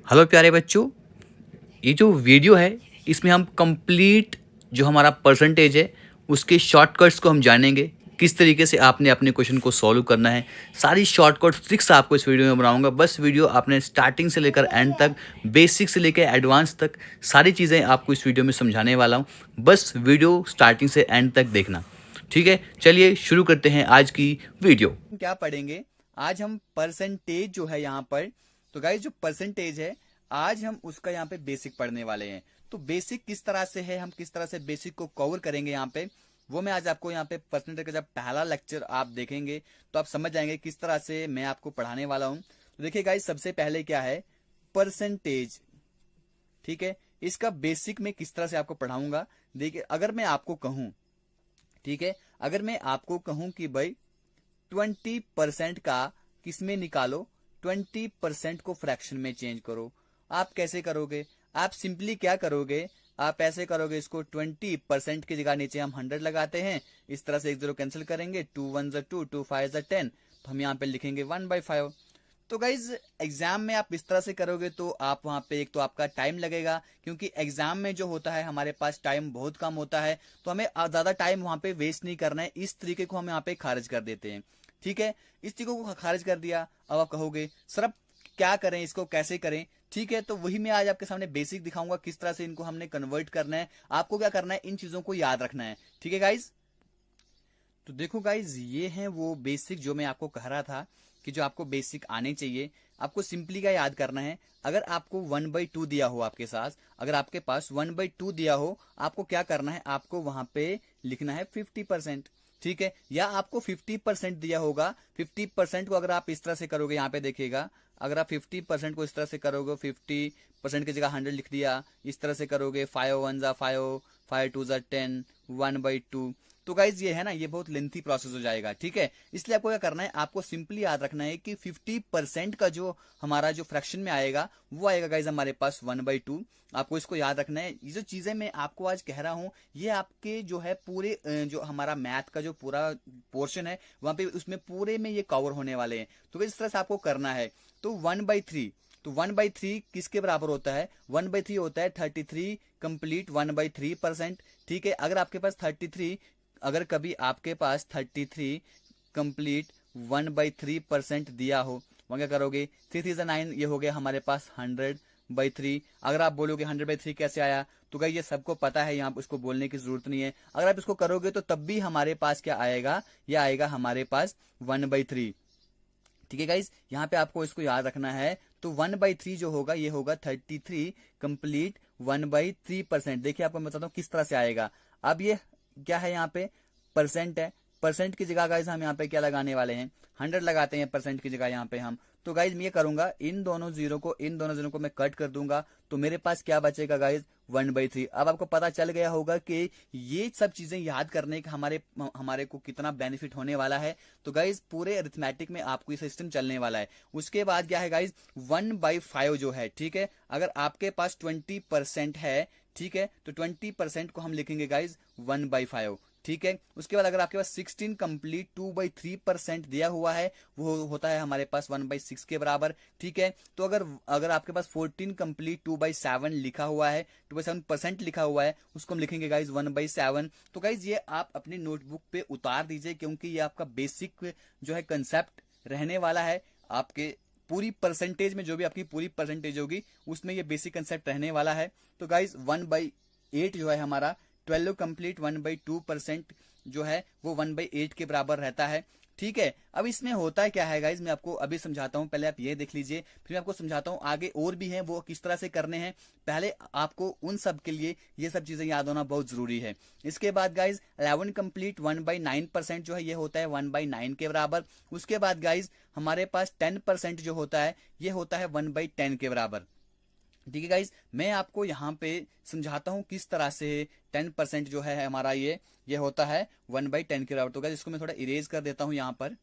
Hello प्यारे बच्चों, ये जो वीडियो है इसमें हम कंप्लीट जो हमारा परसेंटेज है उसके शॉर्टकट्स को हम जानेंगे। किस तरीके से आपने अपने क्वेश्चन को सॉल्व करना है, सारी शॉर्टकट ट्रिक्स आपको इस वीडियो में बनाऊंगा। बस वीडियो आपने स्टार्टिंग से लेकर एंड तक, बेसिक से लेकर एडवांस तक सारी चीज़ें आपको इस वीडियो में समझाने वाला हूँ। बस वीडियो स्टार्टिंग से एंड तक देखना, ठीक है। चलिए शुरू करते हैं आज की वीडियो। क्या पढ़ेंगे आज हम? परसेंटेज जो है यहाँ पर, तो गाइस जो परसेंटेज है आज हम उसका यहाँ पे बेसिक पढ़ने वाले हैं। तो बेसिक किस तरह से है, हम किस तरह से बेसिक को कवर करेंगे यहाँ पे, वो मैं आज आपको यहाँ पे परसेंटेज का जब पहला लेक्चर आप देखेंगे तो आप समझ जाएंगे किस तरह से मैं आपको पढ़ाने वाला हूँ। तो देखिए गाइस, सबसे पहले क्या है परसेंटेज, ठीक है। इसका बेसिक मैं किस तरह से आपको पढ़ाऊंगा। देखिए, अगर मैं आपको कहूं, ठीक है, अगर मैं आपको कहूं कि भाई 20% का किसमें निकालो, 20% को फ्रैक्शन में चेंज करो, आप कैसे करोगे? आप सिंपली क्या करोगे, आप ऐसे करोगे, इसको 20% की जगह नीचे हम 100 लगाते हैं, इस तरह से एक जीरो कैंसिल करेंगे, 2 1 2, 2 5 10, हम यहाँ पे लिखेंगे 1/5। तो गाइज एग्जाम में आप इस तरह से करोगे तो आप वहां पे एक तो आपका टाइम लगेगा, क्योंकि एग्जाम में जो होता है हमारे पास टाइम बहुत कम होता है, तो हमें ज्यादा टाइम वहां पे वेस्ट नहीं करना है। इस तरीके को हम यहाँ पे खारिज कर देते हैं, ठीक है। इस तरीके को खारिज कर दिया। अब आप कहोगे सर अब क्या करें, इसको कैसे करें? ठीक है, तो वही मैं आज आपके सामने बेसिक दिखाऊंगा किस तरह से इनको हमने कन्वर्ट करना है। आपको क्या करना है, इन चीजों को याद रखना है, ठीक है गाइज। तो देखो गाइज, ये है वो बेसिक जो मैं आपको कह रहा था कि जो आपको बेसिक आने चाहिए। आपको सिंपली क्या याद करना है, अगर आपको 1/2 दिया हो आपके साथ, अगर आपके पास 1/2 दिया हो, आपको क्या करना है, आपको वहां पे लिखना है 50%, ठीक है। या आपको 50% दिया होगा, 50% को अगर आप इस तरह से करोगे, यहाँ पे देखिएगा, अगर आप 50% को इस तरह से करोगे, 50% की जगह 100 लिख दिया, इस तरह से करोगे, 5 1 5, 5 2 10, 1/2। तो गाइज ये है ना, ये बहुत लेंथी प्रोसेस हो जाएगा, ठीक है। इसलिए आपको क्या करना है, आपको सिंपली याद रखना है कि 50% का जो हमारा जो फ्रैक्शन में आएगा वो आएगा गाइज हमारे पास 1/2। आपको इसको याद रखना है। ये जो चीजें मैं आपको आज कह रहा हूं, ये आपके जो है पूरे जो हमारा मैथ का जो पूरा पोर्शन है वहां पे उसमें पूरे में ये कवर होने वाले हैं। तो इस तरह से आपको करना है। तो 1/3, तो 1/3 किसके बराबर होता है? 1/3 होता है 33 कंप्लीट 1/3%, ठीक है। अगर आपके पास 33, अगर कभी आपके पास 33 कंप्लीट 1/3% दिया हो, वहां क्या करोगे, 3 3 9, ये हो गया हमारे पास 100/3। अगर आप बोलोगे 100/3 कैसे आया, तो क्या ये सबको पता है, यहाँ उसको बोलने की जरूरत नहीं है। अगर आप इसको करोगे तो तब भी हमारे पास क्या आएगा, ये आएगा हमारे पास 1/3, ठीक है गाइज। यहाँ पे आपको इसको याद रखना है। तो 1/3 जो होगा ये होगा 33 कंप्लीट 1/3%। देखिए आपको मैं बताता हूँ किस तरह से आएगा। अब ये क्या है, यहाँ पे परसेंट है, परसेंट की जगह गाइज हम यहाँ पे क्या लगाने वाले हैं, 100 लगाते हैं परसेंट की जगह यहाँ पे हम। तो गाइज मैं ये करूंगा, इन दोनों जीरो को मैं कट कर दूंगा, तो मेरे पास क्या बचेगा गाइज, 1/3। अब आपको पता चल गया होगा कि ये सब चीजें याद करने का हमारे हमारे को कितना बेनिफिट होने वाला है। तो गाइज पूरे अरिथमेटिक में आपको ये सिस्टम चलने वाला है। उसके बाद क्या है गाइज, 1/5 जो है, ठीक है। अगर आपके पास 20% है, ठीक है, तो 20% को हम लिखेंगे गाइज 1/5, ठीक है। उसके बाद अगर आपके पास 16 कंप्लीट 2/3% दिया हुआ है, वो होता है हमारे पास 1/6 के बराबर, ठीक है। तो अगर अगर आपके पास 14 कंप्लीट 2/7 लिखा हुआ है, 2/7% लिखा हुआ है, उसको हम लिखेंगे गाइज 1/7। तो गाइज ये आप अपनी नोटबुक पे उतार दीजिए, क्योंकि ये आपका बेसिक जो है कंसेप्ट रहने वाला है। आपके पूरी परसेंटेज में जो भी आपकी पूरी परसेंटेज होगी उसमें ये बेसिक कंसेप्ट रहने वाला है। तो गाइज 1/8 जो है हमारा, 12 कंप्लीट 1/2% जो है वो 1/8 के बराबर रहता है, ठीक है। अब इसमें होता क्या है गाइज, मैं आपको अभी समझाता हूं, पहले आप ये देख लीजिए, फिर मैं आपको समझाता हूं आगे और भी हैं वो किस तरह से करने हैं। पहले आपको उन सब के लिए ये सब चीजें याद होना बहुत जरूरी है। इसके बाद गाइज 11 कंप्लीट 1/9% जो है ये होता है 1/9 के बराबर। उसके बाद गाइज हमारे पास 10% जो होता है ये होता है 1/10 के बराबर, ठीक है गाइज। मैं आपको यहाँ पे समझाता हूँ किस तरह से 10% जो है हमारा ये होता है 1/10 के बराबर। तो गाइज इसको मैं थोड़ा इरेज कर देता हूँ यहाँ पर,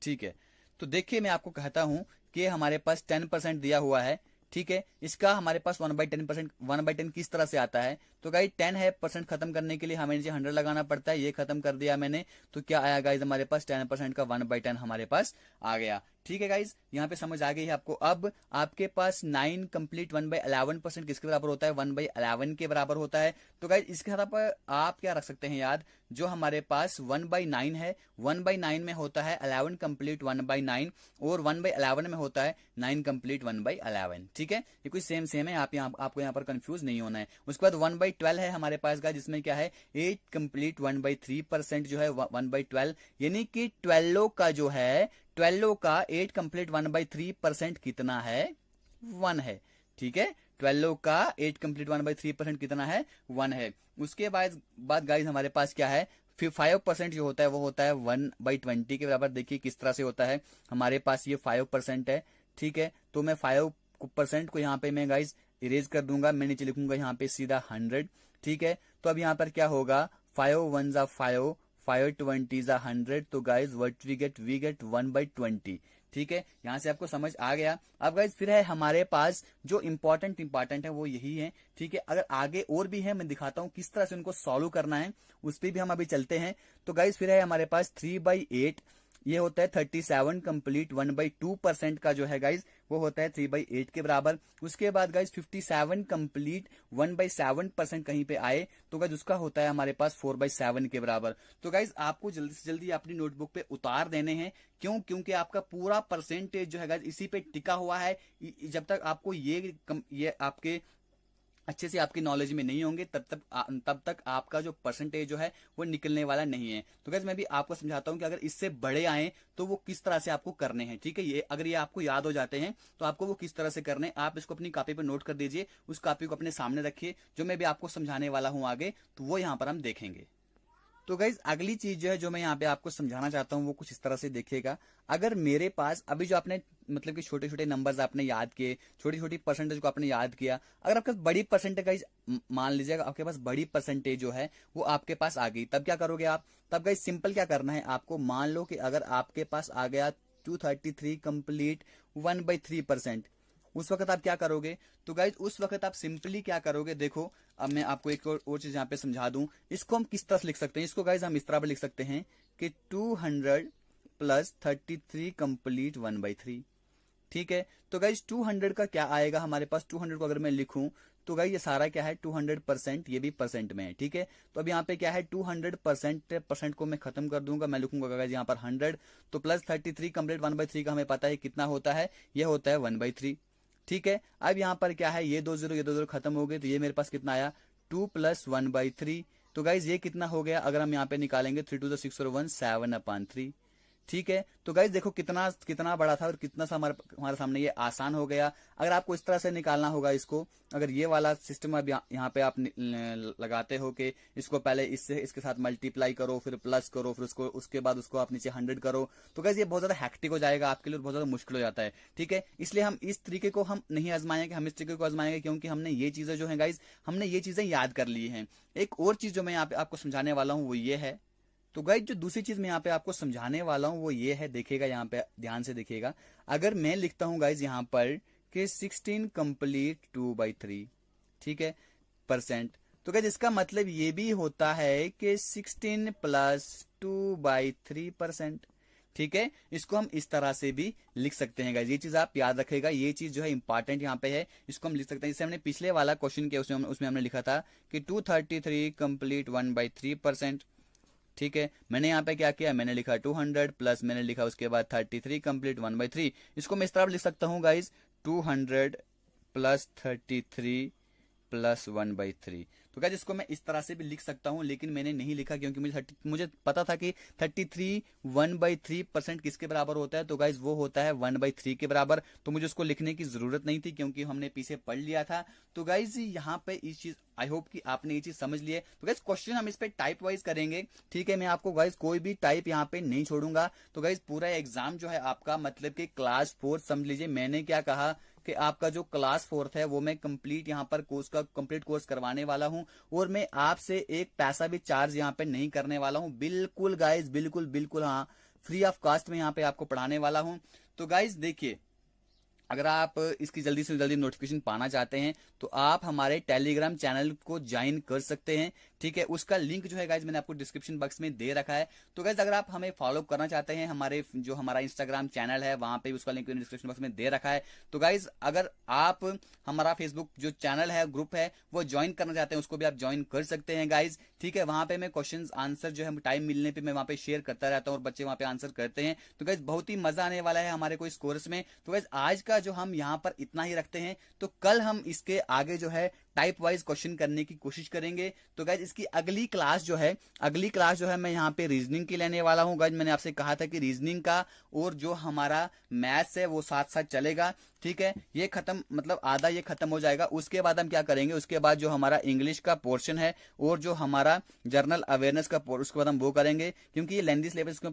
ठीक है। तो देखिए मैं आपको कहता हूं कि हमारे पास 10% दिया हुआ है, ठीक है। इसका हमारे पास 1/10%, 1/10 किस तरह से आता है, तो गाइज 10 है परसेंट खत्म करने के लिए हमें नीचे 100 लगाना पड़ता है, ये खत्म कर दिया मैंने, तो क्या आया गाइज हमारे पास 10% का 1/10 हमारे पास आ गया। ठीक है गाइज, यहाँ पे समझ आ गई है आपको। अब आपके पास 9 कंप्लीट 1/11% किसके बराबर होता है, 1/11 के बराबर होता है। तो गाइज इसके साथ आप क्या रख सकते हैं याद, जो हमारे पास 1/9 है, 1/9 में होता है 11 कंप्लीट 1/9, और 1/11 में होता है 9 कंप्लीट 1/11। ठीक है, ये कुछ सेम सेम है, आपको यहाँ पर कंफ्यूज नहीं होना है। उसके बाद 1/12 है हमारे पास गाइज, जिसमें क्या है 8 कंप्लीट 1/3% जो है 1/12, यानी कि 12 का जो है 12 का 8 कंप्लीट 1/3% कितना है, 1 है। ठीक है, 12 का 8 कंप्लीट 1/3% कितना है, 1 है। उसके बाद गाइज हमारे पास क्या है, फिर 5% जो होता है वो होता है 1/20 के बराबर। देखिए किस तरह से होता है, हमारे पास ये 5% है। ठीक है, तो मैं 5% को यहाँ पे मैं गाइज इरेज कर दूंगा, मैं नीचे लिखूंगा यहाँ पे सीधा 100। ठीक है, तो अब यहाँ पर क्या होगा, 5 1 5, 5 20 100, तो गाइज व्हाट वी गेट 1/20। ठीक है, यहां से आपको समझ आ गया। अब गाइज फिर है हमारे पास जो इंपॉर्टेंट है वो यही है। ठीक है, अगर आगे और भी है मैं दिखाता हूं किस तरह से उनको सॉल्व करना है, उस पर भी हम अभी चलते हैं। तो गाइज फिर है हमारे पास 3/8, ये होता है 37 कंप्लीट 1/2% का जो है गाइज वो होता है 3/8 के बराबर। उसके बाद गाइज 57 कंप्लीट 1/7% कहीं पे आए तो गाइज उसका होता है हमारे पास 4/7 के बराबर। तो गाइज आपको जल्दी से जल्दी अपनी नोटबुक पे उतार देने हैं, क्योंकि आपका पूरा परसेंटेज जो है गाइज इसी पे टिका हुआ है। जब तक आपको ये आपके अच्छे से आपकी नॉलेज में नहीं होंगे तब तक आपका जो परसेंटेज जो है वो निकलने वाला नहीं है। तो गाइस मैं भी आपको समझाता हूं कि अगर इससे बड़े आए तो वो किस तरह से आपको करने हैं। ठीक है, ये अगर ये आपको याद हो जाते हैं तो आपको वो किस तरह से करने हैं, आप इसको अपनी कॉपी पर नोट कर दीजिए, उस कॉपी को अपने सामने रखिए, जो मैं भी आपको समझाने वाला हूं आगे तो वो यहां पर हम देखेंगे। तो गाइज अगली चीज जो है जो मैं यहाँ पे आपको समझाना चाहता हूँ वो कुछ इस तरह से देखिएगा। अगर मेरे पास अभी जो आपने मतलब कि छोटे छोटे नंबर्स आपने याद किए, छोटी छोटी परसेंटेज को आपने याद किया, अगर आपके पास बड़ी परसेंटेज गाइज मान लीजिएगा आपके पास बड़ी परसेंटेज जो है वो आपके पास आ गई, तब क्या करोगे आप, तब गाइज सिंपल क्या करना है आपको, मान लो कि अगर आपके पास आ गया 233 कंप्लीट 1/3%, उस वक्त आप क्या करोगे, तो गाइज उस वक्त आप सिंपली क्या करोगे, देखो अब मैं आपको एक और चीज यहाँ पे समझा दूं, इसको हम किस तरह से लिख सकते हैं, इसको गाइज हम इस तरह पर लिख सकते हैं कि 200 + 33 कंप्लीट 1/3। ठीक है, तो गाइज 200 का क्या आएगा हमारे पास, 200 को अगर मैं लिखूं तो गाइज ये सारा क्या है 200%, ये भी परसेंट में है। ठीक है, तो अब यहाँ पे क्या है 200% को मैं खत्म कर दूंगा, मैं लिखूंगा गाइज यहाँ पर 100, तो प्लस 33 कंप्लीट 1/3 का हमें पता है कितना होता है, ये होता है 1/3। ठीक है, अब यहाँ पर क्या है, ये 2 0 खत्म हो गए, तो ये मेरे पास कितना आया 2 + 1/3। तो गाइज ये कितना हो गया, अगर हम यहाँ पे निकालेंगे 3 2 6 और 1 7/3। ठीक है, तो गाइज देखो कितना कितना बड़ा था और कितना सा हमारे सामने ये आसान हो गया। अगर आपको इस तरह से निकालना होगा इसको, अगर ये वाला सिस्टम अब यहाँ पे आप लगाते हो कि इसको पहले इसके साथ मल्टीप्लाई करो, फिर प्लस करो, फिर उसके बाद उसको आप नीचे 100 करो, तो गाइज ये बहुत ज्यादा हैक्टिक हो जाएगा आपके लिए, बहुत ज्यादा मुश्किल हो जाता है। ठीक है, इसलिए हम इस तरीके को हम नहीं आजमाएंगे, हम इस तरीके को आजमाएंगे क्योंकि हमने ये चीजें जो है गाइज हमने ये चीजें याद कर ली हैं। एक और चीज जो मैं यहाँ पे आपको समझाने वाला हूँ वो ये है, तो गाइज जो दूसरी चीज मैं यहाँ पे आपको समझाने वाला हूं वो ये है, देखिएगा यहाँ पे ध्यान से देखिएगा, अगर मैं लिखता हूं गाइज यहाँ पर कि 16 कंप्लीट 2/3, ठीक है परसेंट, तो गाइज इसका मतलब ये भी होता है कि 16 + 2/3%। ठीक है, इसको हम इस तरह से भी लिख सकते हैं गाइज, ये चीज आप याद रखेगा, ये चीज जो है इंपॉर्टेंट यहाँ पे है, इसको हम लिख सकते हैं। जैसे हमने पिछले वाला क्वेश्चन किया उसमें हमने लिखा था कि 233 कंप्लीट 1/3%। ठीक है, मैंने यहाँ पे क्या किया, मैंने लिखा 200 प्लस मैंने लिखा उसके बाद 33 कंप्लीट 1/3। इसको मैं इस तरह लिख सकता हूँ गाइज 200 + 33 + 1/3। तो गाइज इसको मैं इस तरह से भी लिख सकता हूं, लेकिन मैंने नहीं लिखा क्योंकि मुझे पता था कि 33 1/3% किसके बराबर होता है, तो गाइज वो होता है 1/3 के बराबर, तो मुझे उसको लिखने की जरूरत नहीं थी क्योंकि हमने पीछे पढ़ लिया था। तो गाइज यहाँ पे इस चीज आई होप कि आपने ये चीज समझ ली है। तो गाइज क्वेश्चन हम इस पे टाइप वाइज करेंगे। ठीक है, मैं आपको गाइज कोई भी टाइप यहाँ पे नहीं छोड़ूंगा। तो गाइज पूरा एग्जाम जो है आपका मतलब कि क्लास 4 समझ लीजिए, मैंने क्या कहा कि आपका जो क्लास 4 है वो मैं कंप्लीट यहाँ पर कंप्लीट कोर्स करवाने वाला हूं, और मैं आपसे एक पैसा भी चार्ज यहाँ पे नहीं करने वाला हूं, बिल्कुल गाइज बिल्कुल बिल्कुल, हाँ फ्री ऑफ कॉस्ट में यहाँ पे आपको पढ़ाने वाला हूं। तो गाइज देखिए अगर आप इसकी जल्दी से जल्दी नोटिफिकेशन पाना चाहते हैं तो आप हमारे टेलीग्राम चैनल को ज्वाइन कर सकते हैं, ठीक है। उसका लिंक जो है गाइज मैंने आपको डिस्क्रिप्शन बॉक्स में दे रखा है। तो गाइज अगर आप हमें फॉलो करना चाहते हैं, हमारा इंस्टाग्राम चैनल है वहां पे उसका लिंक डिस्क्रिप्शन बॉक्स में दे रखा है। तो गाइज अगर आप हमारा फेसबुक जो चैनल है, ग्रुप है, वो ज्वाइन करना चाहते हैं, उसको भी आप ज्वाइन कर सकते हैं गाइज, ठीक है। वहां पे मैं क्वेश्चन आंसर जो है टाइम मिलने पे मैं वहां पे शेयर करता रहता हूँ और बच्चे वहां पे आंसर करते हैं। तो गाइज बहुत ही मजा आने वाला है हमारे को इस कोर्स में। तो गाइज आज का जो हम यहाँ पर इतना ही रखते हैं, तो कल हम इसके आगे जो है टाइप वाइज क्वेश्चन करने की कोशिश करेंगे। तो गाइज इसकी अगली क्लास जो है मैं यहाँ पे रीजनिंग की लेने वाला हूँ। गाइज मैंने आपसे कहा था कि रीजनिंग का और जो हमारा मैथ्स है वो साथ साथ चलेगा, ठीक है। ये खत्म, मतलब आधा ये खत्म हो जाएगा। उसके बाद हम क्या करेंगे, उसके बाद जो हमारा इंग्लिश का पोर्शन है और जो हमारा जर्नल अवेयरनेस का उसके बाद हम वो करेंगे, क्योंकि ये लेंथी सिलेबस को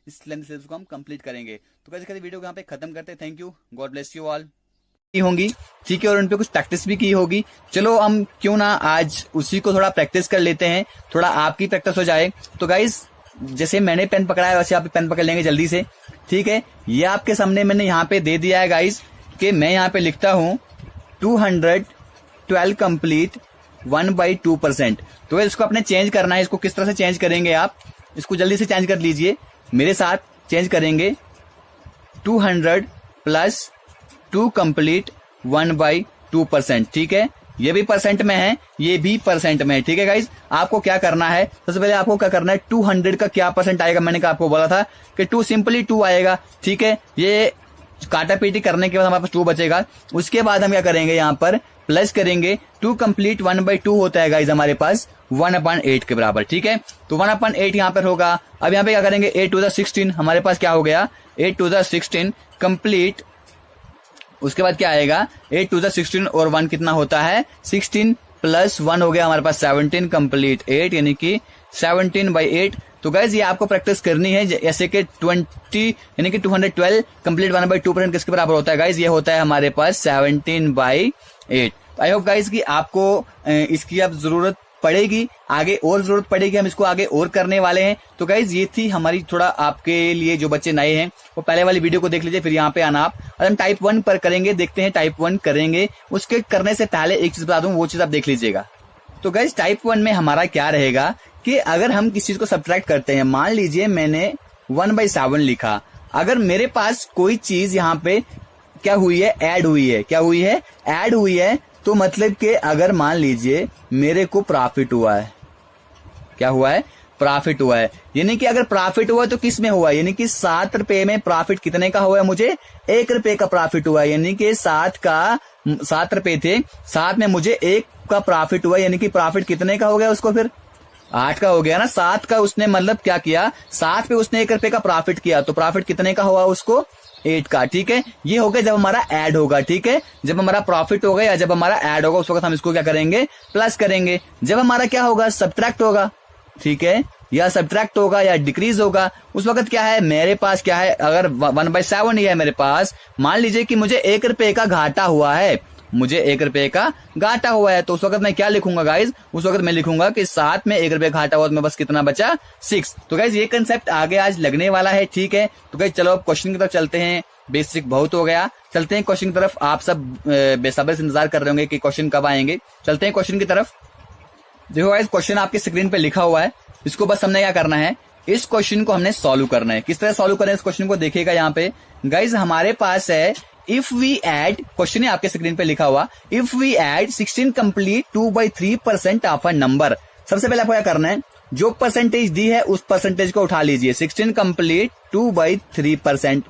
इस लेंथी सिलेबस को हम कंप्लीट करेंगे। तो गाइज वीडियो को यहाँ पे खत्म करते हैं। Thank you, God bless you all होंगी, ठीक है, और उन पे कुछ प्रैक्टिस भी की होगी। चलो हम क्यों ना आज उसी को थोड़ा प्रैक्टिस कर लेते हैं, थोड़ा आपकी प्रैक्टिस हो जाए। तो गाइस जैसे मैंने पेन पकड़ा है वैसे आप पेन पकड़ लेंगे जल्दी से, ठीक है। ये आपके सामने मैंने यहाँ पे दे दिया है गाइस कि मैं यहाँ पे लिखता हूँ 212 कंप्लीट 1/2%। तो इसको आपने चेंज करना है। इसको किस तरह से चेंज करेंगे आप, इसको जल्दी से चेंज कर लीजिए मेरे साथ। चेंज करेंगे 200 प्लस 2 कंप्लीट 1/2%, ठीक है। ये भी परसेंट में है, ये भी परसेंट में है, ठीक है गाइज। आपको क्या करना है, सबसे पहले आपको क्या करना है, 200 का क्या परसेंट आएगा, मैंने कहा आपको बोला था कि 2 सिंपली 2 आएगा, ठीक है। ये काटा पीटी करने के बाद हमारे पास 2 बचेगा। उसके बाद हम क्या करेंगे, यहाँ पर प्लस करेंगे 2 कंप्लीट 1/2 होता है गाइज हमारे पास 1/8 के बराबर, ठीक है। तो 1/8 यहाँ पर होगा। अब यहाँ पे क्या करेंगे, 8 to the 16 हमारे पास क्या हो गया, 8 to the 16 कंप्लीट। उसके बाद क्या आएगा, 8 to the 16 और 1 कितना होता है, 16 प्लस 1 हो गया हमारे पास 17 कंप्लीट 8, यानी कि 17/8। तो गाइज ये आपको प्रैक्टिस करनी है, जैसे कि 20 यानी कि 212 कंप्लीट 1/2% किसके बराबर होता है गाइज, ये होता है हमारे पास 17/8। आई होप गाइज कि आपको इसकी अब जरूरत पड़ेगी, आगे और जरूरत पड़ेगी, हम इसको आगे और करने वाले हैं। तो गाइज ये थी हमारी थोड़ा आपके लिए, जो बच्चे नए हैं वो पहले वाली वीडियो को देख लीजिए, फिर यहाँ पे आना आप। और हम टाइप 1 पर करेंगे, देखते हैं टाइप 1 करेंगे। उसके करने से पहले एक चीज बता दूं, वो चीज आप देख लीजिएगा। तो गाइज टाइप 1 में हमारा क्या रहेगा कि अगर हम किसी चीज को सब्ट्रैक्ट करते हैं, मान लीजिए मैंने 1/7 लिखा, अगर मेरे पास कोई चीज यहाँ पे क्या हुई है, ऐड हुई है, क्या हुई है, ऐड हुई है, तो मतलब कि अगर मान लीजिए मेरे को प्रॉफिट हुआ है, क्या हुआ है, प्रॉफिट हुआ है, यानी कि अगर प्रॉफिट हुआ तो किस में हुआ, यानी कि 7 रुपए में प्रॉफिट कितने का हुआ है, मुझे 1 रुपए का प्रॉफिट हुआ है, यानी कि 7 रुपए थे, 7 में मुझे 1 का प्रॉफिट हुआ, यानी कि प्रॉफिट कितने का हो गया उसको, फिर 8 का हो गया ना। 7 का उसने मतलब क्या किया, 7 पे उसने 1 रुपए का प्रॉफिट किया, तो प्रॉफिट कितने का हुआ उसको, 8 का, ठीक है। ये हो गया जब हमारा ऐड होगा, ठीक है। जब हमारा प्रॉफिट होगा या जब हमारा ऐड होगा उस वक्त हम इसको क्या करेंगे, प्लस करेंगे। जब हमारा क्या होगा, सब्ट्रैक्ट होगा, ठीक है, या सब्ट्रैक्ट होगा या डिक्रीज होगा, उस वक्त क्या है, मेरे पास क्या है, अगर 1/7 ही है मेरे पास, मान लीजिए कि मुझे 1 रुपए का घाटा हुआ है, मुझे 1 रुपए का घाटा हुआ है, तो उस वक्त मैं क्या लिखूंगा गाइज, उस वक्त मैं लिखूंगा कि 7 में 1 रुपए घाटा हुआ तो मैं बस कितना बचा, 6। तो गाइज ये कंसेप्ट आगे आज लगने वाला है, ठीक है। तो गाइज चलो अब क्वेश्चन की तरफ चलते हैं, बेसिक बहुत हो गया, चलते हैं क्वेश्चन की तरफ। आप सब बेसब्री से इंतजार कर रहे होंगे कि क्वेश्चन कब आएंगे, चलते हैं क्वेश्चन की तरफ। देखो गाइस क्वेश्चन आपकी स्क्रीन पे लिखा हुआ है, इसको बस हमने क्या करना है, इस क्वेश्चन को हमने सॉल्व करना है। किस तरह सॉल्व करें इस क्वेश्चन को, देखिएगा यहाँ पे गाइज हमारे पास है, इफ वी एड, क्वेश्चन है आपके स्क्रीन पे लिखा हुआ, if we add 16 complete 2/3% of a number. सबसे पहले आपको क्या करना है, जो परसेंटेज दी है उस परसेंटेज को उठा लीजिए, 16 कंप्लीट 2/3%,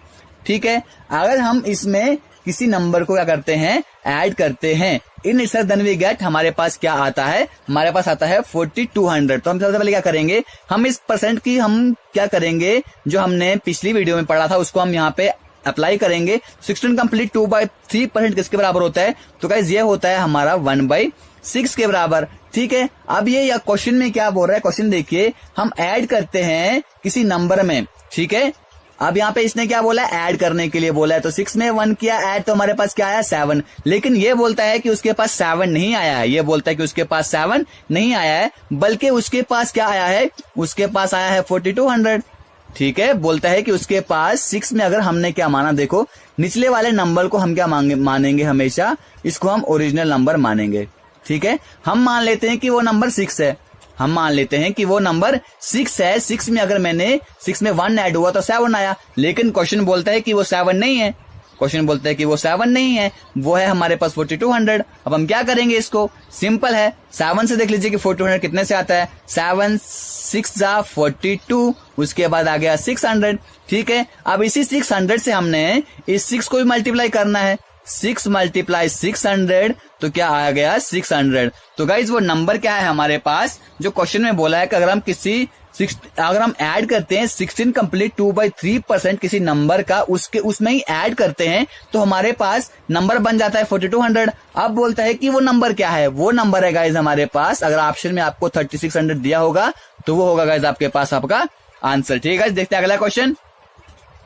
ठीक है। अगर हम इसमें किसी नंबर को क्या करते हैं, ऐड करते हैं, इन सर देन वी गेट, हमारे पास क्या आता है, हमारे पास आता है 4200। तो हम सबसे पहले क्या करेंगे, हम इस परसेंट की हम क्या करेंगे, जो हमने पिछली वीडियो में पढ़ा था उसको हम यहाँ पे अप्लाई करेंगे। 16 कंप्लीट 2/3% किसके बराबर होता है, तो गाइस ये होता है हमारा 1/6 के बराबर, ठीक है। अब ये या क्वेश्चन में क्या बोल रहा है, क्वेश्चन देखिए, हम ऐड करते हैं किसी नंबर में, ठीक है। अब यहाँ पे इसने क्या बोला, ऐड करने के लिए बोला है, तो 6 में 1 किया ऐड, तो हमारे पास क्या आया, 7। लेकिन ये बोलता है कि उसके पास 7 नहीं आया है, ये बोलता है कि उसके पास 7 नहीं आया है, बल्कि उसके पास क्या आया है, उसके पास आया है 4200, ठीक है, बोलता है कि उसके पास 6 में अगर हमने क्या माना, देखो निचले वाले नंबर को हम क्या मानेंगे हमेशा, इसको हम ओरिजिनल नंबर मानेंगे। ठीक है, हम मान लेते हैं कि वो नंबर 6 है, हम मान लेते हैं कि वो नंबर 6 है। 6 में अगर मैंने 6 में 1 ऐड हुआ तो 7 आया, लेकिन क्वेश्चन बोलता है कि वो 7 नहीं है, क्वेश्चन बोलता है कि वो 7 नहीं है, वो है हमारे पास 4200। अब हम क्या करेंगे, इसको सिंपल है, 7 से देख लीजिए कि 4200 कितने से आता है, 7 6 जा 42, उसके बाद आ गया 600। ठीक है, अब इसी 600 से हमने इस 6 को भी मल्टीप्लाई करना है, 6 × 600 तो क्या आ गया 600। तो गाइज वो नंबर क्या है हमारे पास, जो क्वेश्चन में बोला है कि अगर हम ऐड करते हैं 16 कंप्लीट 2/3% किसी नंबर का, उसमें ही ऐड करते हैं तो हमारे पास नंबर बन जाता है 4200। अब बोलता है कि वो नंबर क्या है, वो नंबर है गाइज हमारे पास, अगर ऑप्शन में आपको 3600 दिया होगा तो वो होगा गाइज आपके पास आपका आंसर। ठीक है, देखते हैं अगला क्वेश्चन।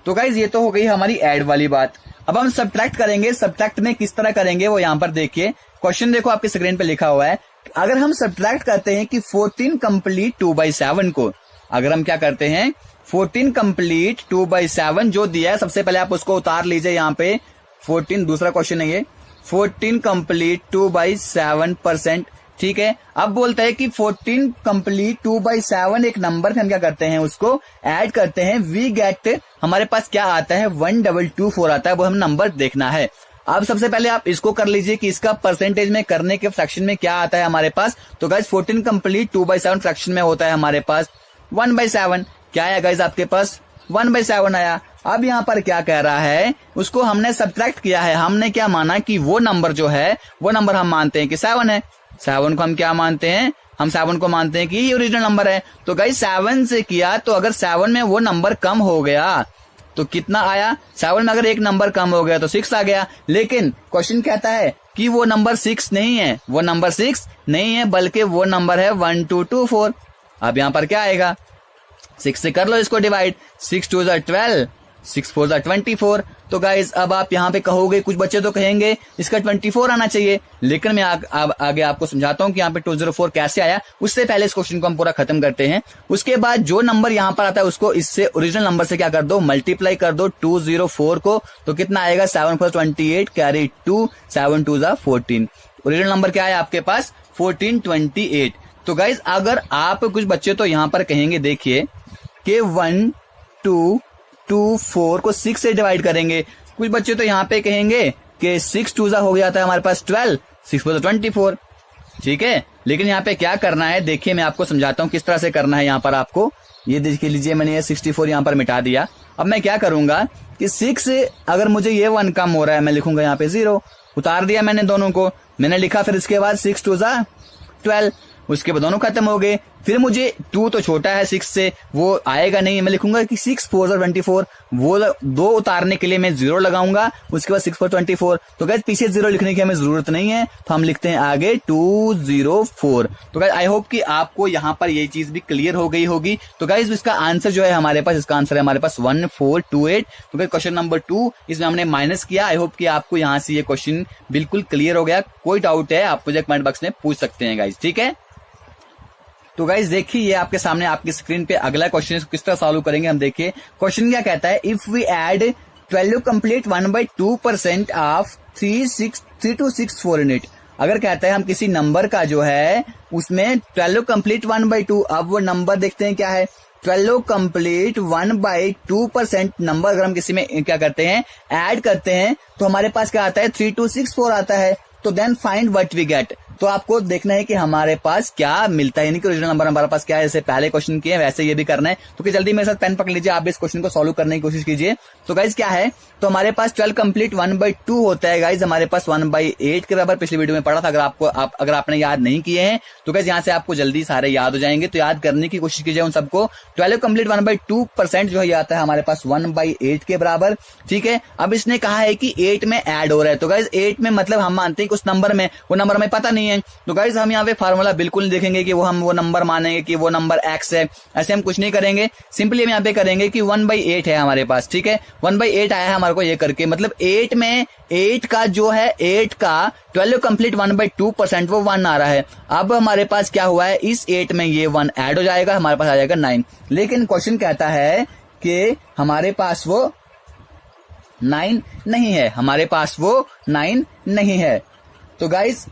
तो गाइज ये तो हो गई हमारी ऐड वाली बात। अब हम सब्ट्रैक्ट करेंगे, सब्ट्रैक्ट में किस तरह करेंगे वो यहाँ पर देखिए, क्वेश्चन देखो आपके स्क्रीन पे लिखा हुआ है। अगर हम सब्ट्रैक्ट करते हैं कि 14 कंप्लीट 2/7 को, अगर हम क्या करते हैं 14 कंप्लीट 2/7 जो दिया है, सबसे पहले आप उसको उतार लीजिए यहाँ पे, 14 दूसरा क्वेश्चन है ये, 14 कंप्लीट 2/7%। ठीक है, अब बोलता है कि 14 कंप्लीट 2/7 एक नंबर पे हम क्या करते हैं, उसको ऐड करते हैं, वी गेट, हमारे पास क्या आता है 1224 आता है, वो हम नंबर देखना है। अब सबसे पहले आप इसको कर लीजिए कि इसका परसेंटेज में करने के फ्रैक्शन में क्या आता है हमारे पास। तो गाइज 14 कंप्लीट 2/7 फ्रैक्शन में होता है हमारे पास 1/7, क्या आया गाइज आपके पास 1/7 आया। अब यहाँ पर क्या कह रहा है, उसको हमने सब्ट्रैक्ट किया है, हमने क्या माना कि वो नंबर जो है, वो नंबर हम मानते हैं कि 7 है, 7 को हम क्या मानते हैं, हम 7 को मानते हैं कि ये ओरिजिनल नंबर है। तो गाइस 7 से किया, तो अगर 7 में वो नंबर कम हो गया तो कितना आया, 7 में अगर एक नंबर कम हो गया तो 6 आ गया। लेकिन क्वेश्चन कहता है कि वो नंबर 6 नहीं है, वो नंबर 6 नहीं है, बल्कि वो नंबर है 1224। अब यहाँ पर क्या आएगा, 6 से कर लो इसको डिवाइड, 6 2 = 12, 6 4 = 24। तो गाइज अब आप यहाँ पे कहोगे, कुछ बच्चे तो कहेंगे इसका 24 आना चाहिए, लेकिन मैं आगे आपको समझाता हूँ कि यहाँ पे 204 कैसे आया। उससे पहले इस क्वेश्चन को हम पूरा खत्म करते हैं। उसके बाद जो नंबर यहाँ पर आता है उसको इससे ओरिजिनल नंबर से क्या कर दो, मल्टीप्लाई कर दो 204 को, तो कितना आएगा 7 + 28 कैरी 2, 7 2 = 14। ओरिजिनल नंबर क्या है आपके पास 1428। तो गाइज अगर आप, कुछ बच्चे तो यहाँ पर कहेंगे, देखिए कि 1 2 2 4 को 6 से डिवाइड करेंगे। कुछ बच्चे तो यहाँ पे कहेंगे कि 6 2 हो गया था हमारे पास 12, 6 4 = 24। ठीक है, लेकिन यहाँ पे क्या करना है, देखिए मैं आपको समझाता हूँ किस तरह से करना है। यहाँ पर आपको ये देख लीजिए, मैंने ये 64 यहाँ पर मिटा दिया। अब मैं क्या करूंगा कि 6 अगर मुझे ये 1 कम हो रहा है, मैं लिखूंगा यहाँ पे 0, उतार दिया मैंने दोनों को, मैंने लिखा, फिर इसके बाद 6 2 = 12, उसके बाद दोनों खत्म हो गए। फिर मुझे 2 तो छोटा है 6 से, वो आएगा नहीं, मैं लिखूंगा कि 6 4 = 24, वो 2 उतारने के लिए मैं 0 लगाऊंगा, उसके बाद 6 4 24। तो गाइस पीछे 0 लिखने की हमें जरूरत नहीं है, तो हम लिखते हैं आगे 204। तो गाइस आई होप कि आपको यहाँ पर ये चीज भी क्लियर हो गई होगी। तो गाइस इसका आंसर जो है हमारे पास, इसका आंसर है हमारे पास 1428। तो गाइस क्वेश्चन नंबर 2 इसमें हमने माइनस किया। आई होप कि आपको यहाँ से ये क्वेश्चन बिल्कुल क्लियर हो गया। कोई डाउट है आप मुझे कमेंट बॉक्स में पूछ सकते हैं गाइस, ठीक है। तो गाइस देखिए ये आपके सामने आपकी स्क्रीन पे अगला क्वेश्चन है, किस तरह सॉल्व करेंगे हम। देखिए क्वेश्चन क्या कहता है, if we add 12 complete 1/2% of 3264 unit. अगर कहता है हम किसी नंबर का जो है उसमें 12 कंप्लीट 1/2, अब वो नंबर देखते हैं क्या है, 12 कंप्लीट 1/2% नंबर अगर हम किसी में क्या करते हैं ऐड करते हैं तो हमारे पास क्या आता है 3264 आता है। तो then find what we get. तो आपको देखना है कि हमारे पास क्या मिलता है, यानी कि ओरिजिनल नंबर हमारे पास क्या है। जैसे पहले क्वेश्चन किए वैसे ये भी करना है, तो कि जल्दी मेरे साथ पेन पकड़ लीजिए, आप इस क्वेश्चन को सॉल्व करने की कोशिश कीजिए। तो गाइज क्या है, तो हमारे पास 12 कंप्लीट 1/2 होता है गाइज, हमारे पास 1/8 के बराबर पिछली वीडियो में पढ़ा था। अगर आपने याद नहीं किए हैं तो गाइज यहाँ से आपको जल्दी सारे याद हो जाएंगे, तो याद करने की कोशिश कीजिए उन सबको। 12 कंप्लीट 1/2% जो है आता है हमारे पास 1/8 के बराबर, ठीक है। अब इसने कहा है कि 8 में ऐड हो रहा है, तो गाइज 8 में मतलब हम मानते हैं कि उस नंबर में, वो नंबर हमें पता नहीं है। तो गाइज हम यहाँ पे फार्मूला बिल्कुल नहीं देखेंगे कि हम वो नंबर मानेंगे कि वो नंबर x है, ऐसे हम कुछ नहीं करेंगे। सिंपली हम यहाँ पे करेंगे कि 1/8 है हमारे पास, ठीक है। 1/8 आया है हमारे को ये करके, मतलब 8 में 8 का जो है 8 का 12 कंप्लीट 1/2% वो 1 आ रहा है। अब हमारे पास क्या हुआ है, इस 8 में ये 1 ऐड हो जाएगा, हमारे पास आ जाएगा 9। लेकिन क्वेश्चन कहता है कि हमारे पास वो 9 नहीं है, हमारे पास वो 9 नहीं है। तो गाइज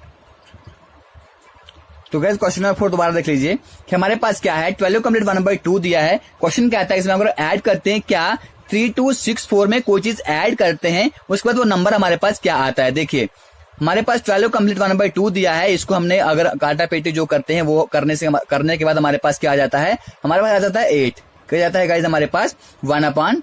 क्वेश्चन नंबर 4 दोबारा देख लीजिए कि हमारे पास क्या है, 12 कंप्लीट 1/2 दिया है। क्वेश्चन क्या आता है, इसमें अगर ऐड करते हैं क्या 3264 में कोई चीज ऐड करते हैं, उसके बाद वो नंबर हमारे पास क्या आता है। देखिए हमारे पास 12 कंप्लीट 1/2 दिया है, इसको हमने अगर काटा पेटी जो करते हैं वो करने के बाद हमारे पास क्या आ जाता है, हमारे पास आ जाता है 8। क्या जाता है गाइज हमारे पास 1/8।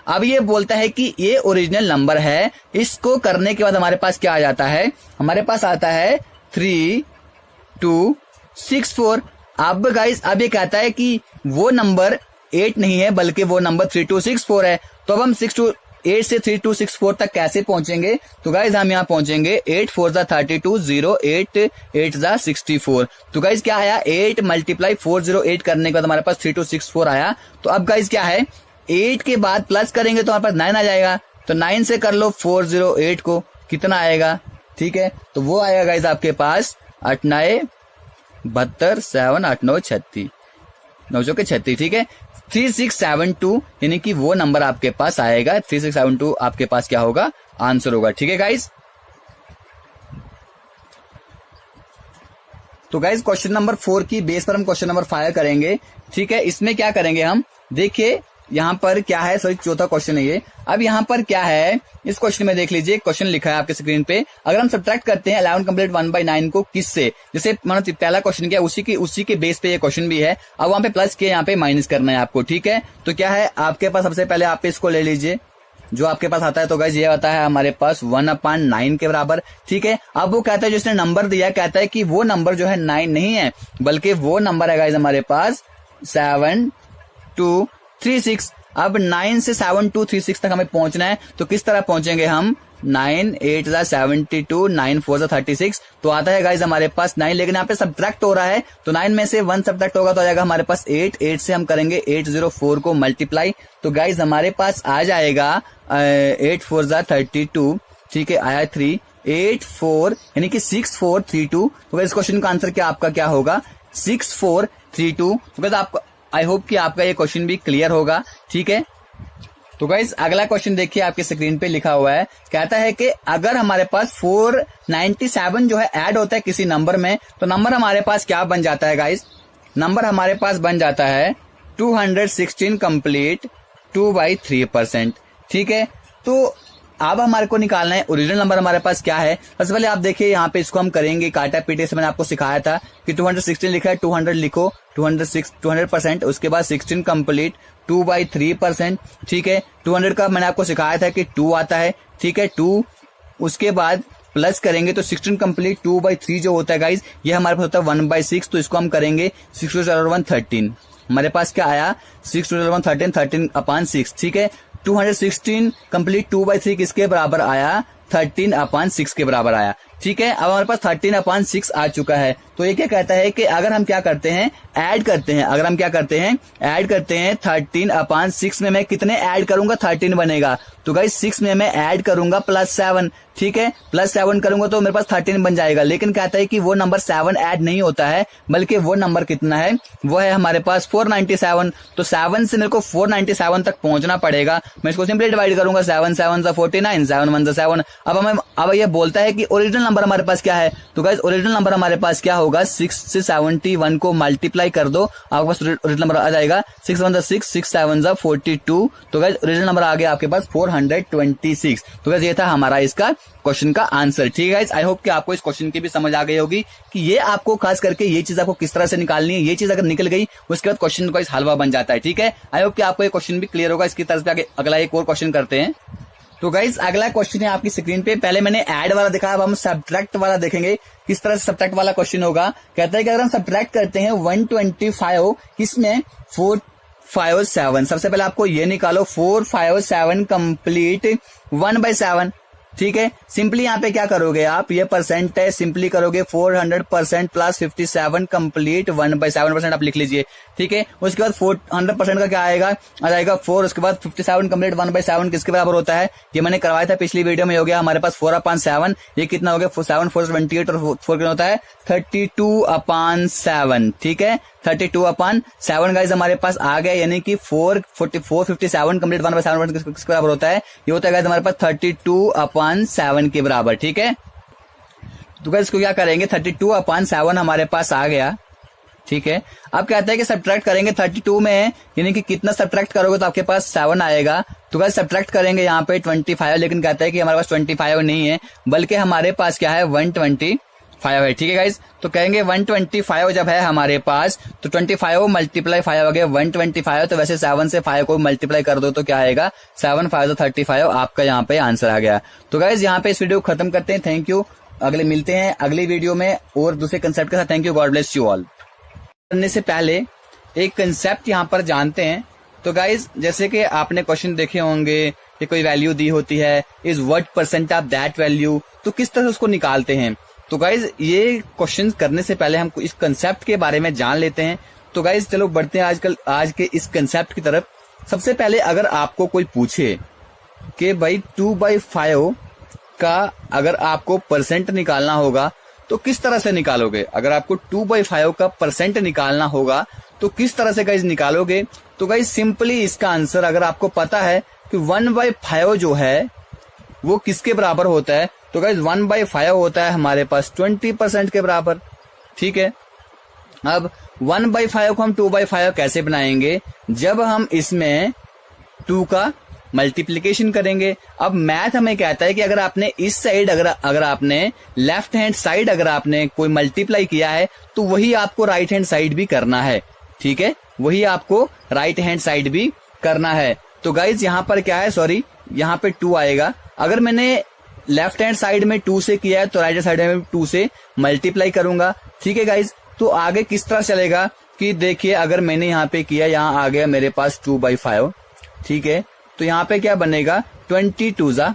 अब ये बोलता है कि ये ओरिजिनल नंबर है, इसको करने के बाद हमारे पास क्या आ जाता है, हमारे पास आता है 3264। अब गाइज अब ये कहता है कि वो नंबर 8 नहीं है बल्कि वो नंबर 3264 है। तो अब हम 8 से 3264 तक कैसे पहुंचेंगे, तो गाइज हम यहाँ पहुंचेंगे 8 4 32 0 8 8 64। तो गाइज क्या आया, 8 × 408 करने के बाद हमारे पास 3264 आया। तो अब गाइज क्या है, 8 के बाद प्लस करेंगे तो हमारे पास 9 आ जाएगा। तो 9 से कर लो 408 को, कितना आएगा, ठीक है। तो वो आएगा गाइज आपके पास 8 9 72 7 8 9 36 9 36, ठीक है। 3672 यानी कि वो नंबर आपके पास आएगा। 3672 आपके पास क्या होगा, आंसर होगा, ठीक है गाइज। तो गाइज क्वेश्चन नंबर 4 की बेस पर हम क्वेश्चन नंबर 5 करेंगे, ठीक है। इसमें क्या करेंगे हम, देखिए यहाँ पर क्या है, सॉरी चौथा क्वेश्चन है ये। अब यहाँ पर क्या है, इस क्वेश्चन में देख लीजिए, क्वेश्चन लिखा है आपके स्क्रीन पे। अगर हम सब्ट्रैक्ट करते हैं 11 कंप्लीट 1/9 को किससे, जैसे मानो पहला क्वेश्चन क्या उसी के बेस पे ये क्वेश्चन भी है। अब वहां पे प्लस के यहाँ पे माइनस करना है आपको, ठीक है। तो क्या है आपके पास, सबसे पहले आप इसको ले लीजिए जो आपके पास आता है। तो गाइस ये आता है हमारे पास 1/9 के बराबर, ठीक है। अब वो कहता है, जिसने नंबर दिया कहता है कि वो नंबर जो है 9 नहीं है बल्कि वो नंबर है गाइस हमारे पास 7236। अब 9 से 7236 तक हमें पहुंचना है। तो किस तरह पहुंचेंगे हम, 9 8 72 9 4 36। तो आता है गाइज हमारे पास 9, लेकिन यहाँ पे सब्ट्रैक्ट हो रहा है तो 9 में से 1 सब्ट्रैक्ट होगा तो आ जाएगा हमारे पास 8 से हम करेंगे 804 को मल्टीप्लाई। तो गाइज हमारे पास आ जाएगा 8 4 32, ठीक है, आया 3 8 4 यानी कि 6432। तो इस क्वेश्चन का आंसर क्या आपका क्या होगा, 6432। तो गाइज आपको आई होप कि आपका ये क्वेश्चन भी क्लियर होगा, ठीक है। तो गाइस अगला क्वेश्चन देखिए आपके स्क्रीन पे लिखा हुआ है, कहता है कि अगर हमारे पास 497 जो है ऐड होता है किसी नंबर में, तो नंबर हमारे पास क्या बन जाता है गाइस, नंबर हमारे पास बन जाता है 216 कंप्लीट 2/3%, ठीक है। तो अब हमारे को निकालना है ओरिजिनल नंबर हमारे पास क्या है। सबसे पहले आप देखिए यहाँ पे इसको हम करेंगे काटा पीटे से, मैंने आपको सिखाया था कि 216 लिखा है, 200 लिखो, 200%, उसके बाद 16 कंप्लीट 2/3%, ठीक है। 200 का मैंने आपको सिखाया था कि 2 आता है, ठीक है, 2 उसके बाद प्लस करेंगे तो 16 कंप्लीट 2/3 जो होता है गाइज ये हमारे पास होता है 1/6। तो इसको हम करेंगे 6 2 1 13, हमारे पास क्या आया 6 2 1 13 13/6, ठीक है। 216 कंप्लीट 2/3 किसके बराबर आया, 13/6 के बराबर आया, ठीक है। अब हमारे पास 13/6 आ चुका है। तो ये क्या कहता है कि अगर हम क्या करते हैं, ऐड करते हैं, अगर हम क्या करते हैं ऐड करते हैं 13/6 में मैं कितने ऐड करूंगा, 13 बनेगा। तो गाइस 6 में मैं ऐड करूंगा +7, ठीक है, +7 करूंगा तो मेरे पास 13 बन जाएगा। लेकिन कहता है कि वो नंबर 7 ऐड नहीं होता है बल्कि वो नंबर कितना है, वो है हमारे पास 497। तो 7 से मेरे को 497 तक पहुंचना पड़ेगा। मैं इसको सिंपली डिवाइड करूंगा, 7 7 49, 7 1 7। अब ये बोलता है कि ओरिजिनल नंबर हमारे पास क्या है। तो गाइस ओरिजिनल नंबर हमारे पास क्या होगा, 6 से 71 को मल्टीप्लाई कर दो, आपके पास ओरिजिनल नंबर आ जाएगा 6 1 6 6 7 42। तो गाइस ओरिजिनल नंबर आ गया आपके पास 426। तो गाइस ये था हमारा इसका क्वेश्चन का आंसर, ठीक है गाइस। आई होप कि आपको इस क्वेश्चन की भी समझ आ गई होगी कि ये आपको खास करके ये चीज आपको किस तरह से निकालनी है। ये चीज अगर निकल गई उसके बाद क्वेश्चन का इस हलवा बन जाता है, ठीक है। आई होप कि आपको ये क्वेश्चन भी क्लियर होगा। इसकी तरफ से आगे अगला एक और क्वेश्चन करते हैं। तो गाइस अगला क्वेश्चन है आपकी स्क्रीन पे, पहले मैंने ऐड वाला दिखाया, अब हम सब्ट्रैक्ट वाला देखेंगे किस तरह से सब्ट्रैक्ट वाला क्वेश्चन होगा। कहता है कि अगर हम सब्ट्रैक्ट करते हैं 125 किसमें 457, सबसे पहले आपको ये निकालो 457 कंप्लीट 1/7, ठीक है। सिंपली यहाँ पे क्या करोगे आप, ये परसेंट है, सिंपली करोगे 400% प्लस 57 कंप्लीट 1/7% आप लिख लीजिए, ठीक है। उसके बाद 400% का क्या आएगा, आ जाएगा 4, उसके बाद 57 कंप्लीट 1/7 किसके बराबर होता है, ये मैंने करवाया था पिछली वीडियो में, हो गया हमारे पास 4/7। ये कितना हो गया 7 4 28 और 4 कितना होता है 32/7, ठीक है। 32/7 गाइज हमारे पास आ गया, यानी कि 457 कंप्लीट 1/7 किसके बराबर होता है, ये होता है गाइज हमारे पास 32/7 के बराबर। ठीक है, तो गाइज इसको क्या करेंगे, 32/7 हमारे पास आ गया। ठीक है, अब कहते हैं कि सब्ट्रैक्ट करेंगे 32 में, यानी कि कितना सब्ट्रैक्ट करोगे तो आपके पास 7 आएगा। तो गाइस सब्ट्रैक्ट करेंगे यहाँ पे 25, लेकिन कहता है कि हमारे पास 25 नहीं है, बल्कि हमारे पास क्या है 125 है। ठीक है गाइस, तो कहेंगे 125 जब है हमारे पास, तो 25 मल्टीप्लाई 5 हो गया 125। तो वैसे 7 से 5 को मल्टीप्लाई कर दो तो क्या आएगा, 7 5 35, आपका यहाँ पे आंसर आ गया। तो गाइस यहाँ पे इस वीडियो को खत्म करते हैं। थैंक यू, अगले मिलते हैं अगली वीडियो में और दूसरे कंसेप्ट के साथ। Thank you, God bless you all. करने से पहले एक कंसेप्ट यहाँ पर जानते हैं। तो गाइज जैसे कि आपने क्वेश्चन देखे होंगे कि कोई वैल्यू दी होती है, is what percent of that value, तो किस तरह से उसको निकालते हैं। तो गाइज ये क्वेश्चन करने से पहले हम इस कंसेप्ट के बारे में जान लेते हैं। तो गाइज चलो बढ़ते हैं आज के इस कंसेप्ट की तरफ। सबसे पहले अगर आपको कोई पूछे कि भाई 2/5 का अगर आपको परसेंट निकालना होगा तो किस तरह से निकालोगे, अगर आपको 2/5 का परसेंट निकालना होगा तो किस तरह से गाइज निकालोगे। तो गाइज सिंपली इसका आंसर अगर आपको पता है कि 1/5 जो है वो किसके बराबर होता है, तो गाइज 1/5 होता है हमारे पास 20% के बराबर। ठीक है, अब 1/5 को हम 2/5 कैसे बनाएंगे, जब हम इसमें 2 का मल्टीप्लीकेशन करेंगे। अब मैथ हमें कहता है कि अगर आपने इस साइड अगर आपने लेफ्ट हैंड साइड अगर आपने कोई मल्टीप्लाई किया है तो वही आपको राइट हैंड साइड भी करना है। ठीक है, वही आपको राइट हैंड साइड भी करना है। तो गाइज यहाँ पर क्या है, सॉरी यहाँ पे 2 आएगा। अगर मैंने लेफ्ट हैंड साइड में 2 से किया है तो राइट हैंड साइड में 2 से मल्टीप्लाई करूंगा। ठीक है गाइज, तो आगे किस तरह चलेगा कि देखिए अगर मैंने यहाँ पे किया, यहाँ आ गया मेरे पास 2/5। ठीक है, तो यहाँ पे क्या बनेगा 22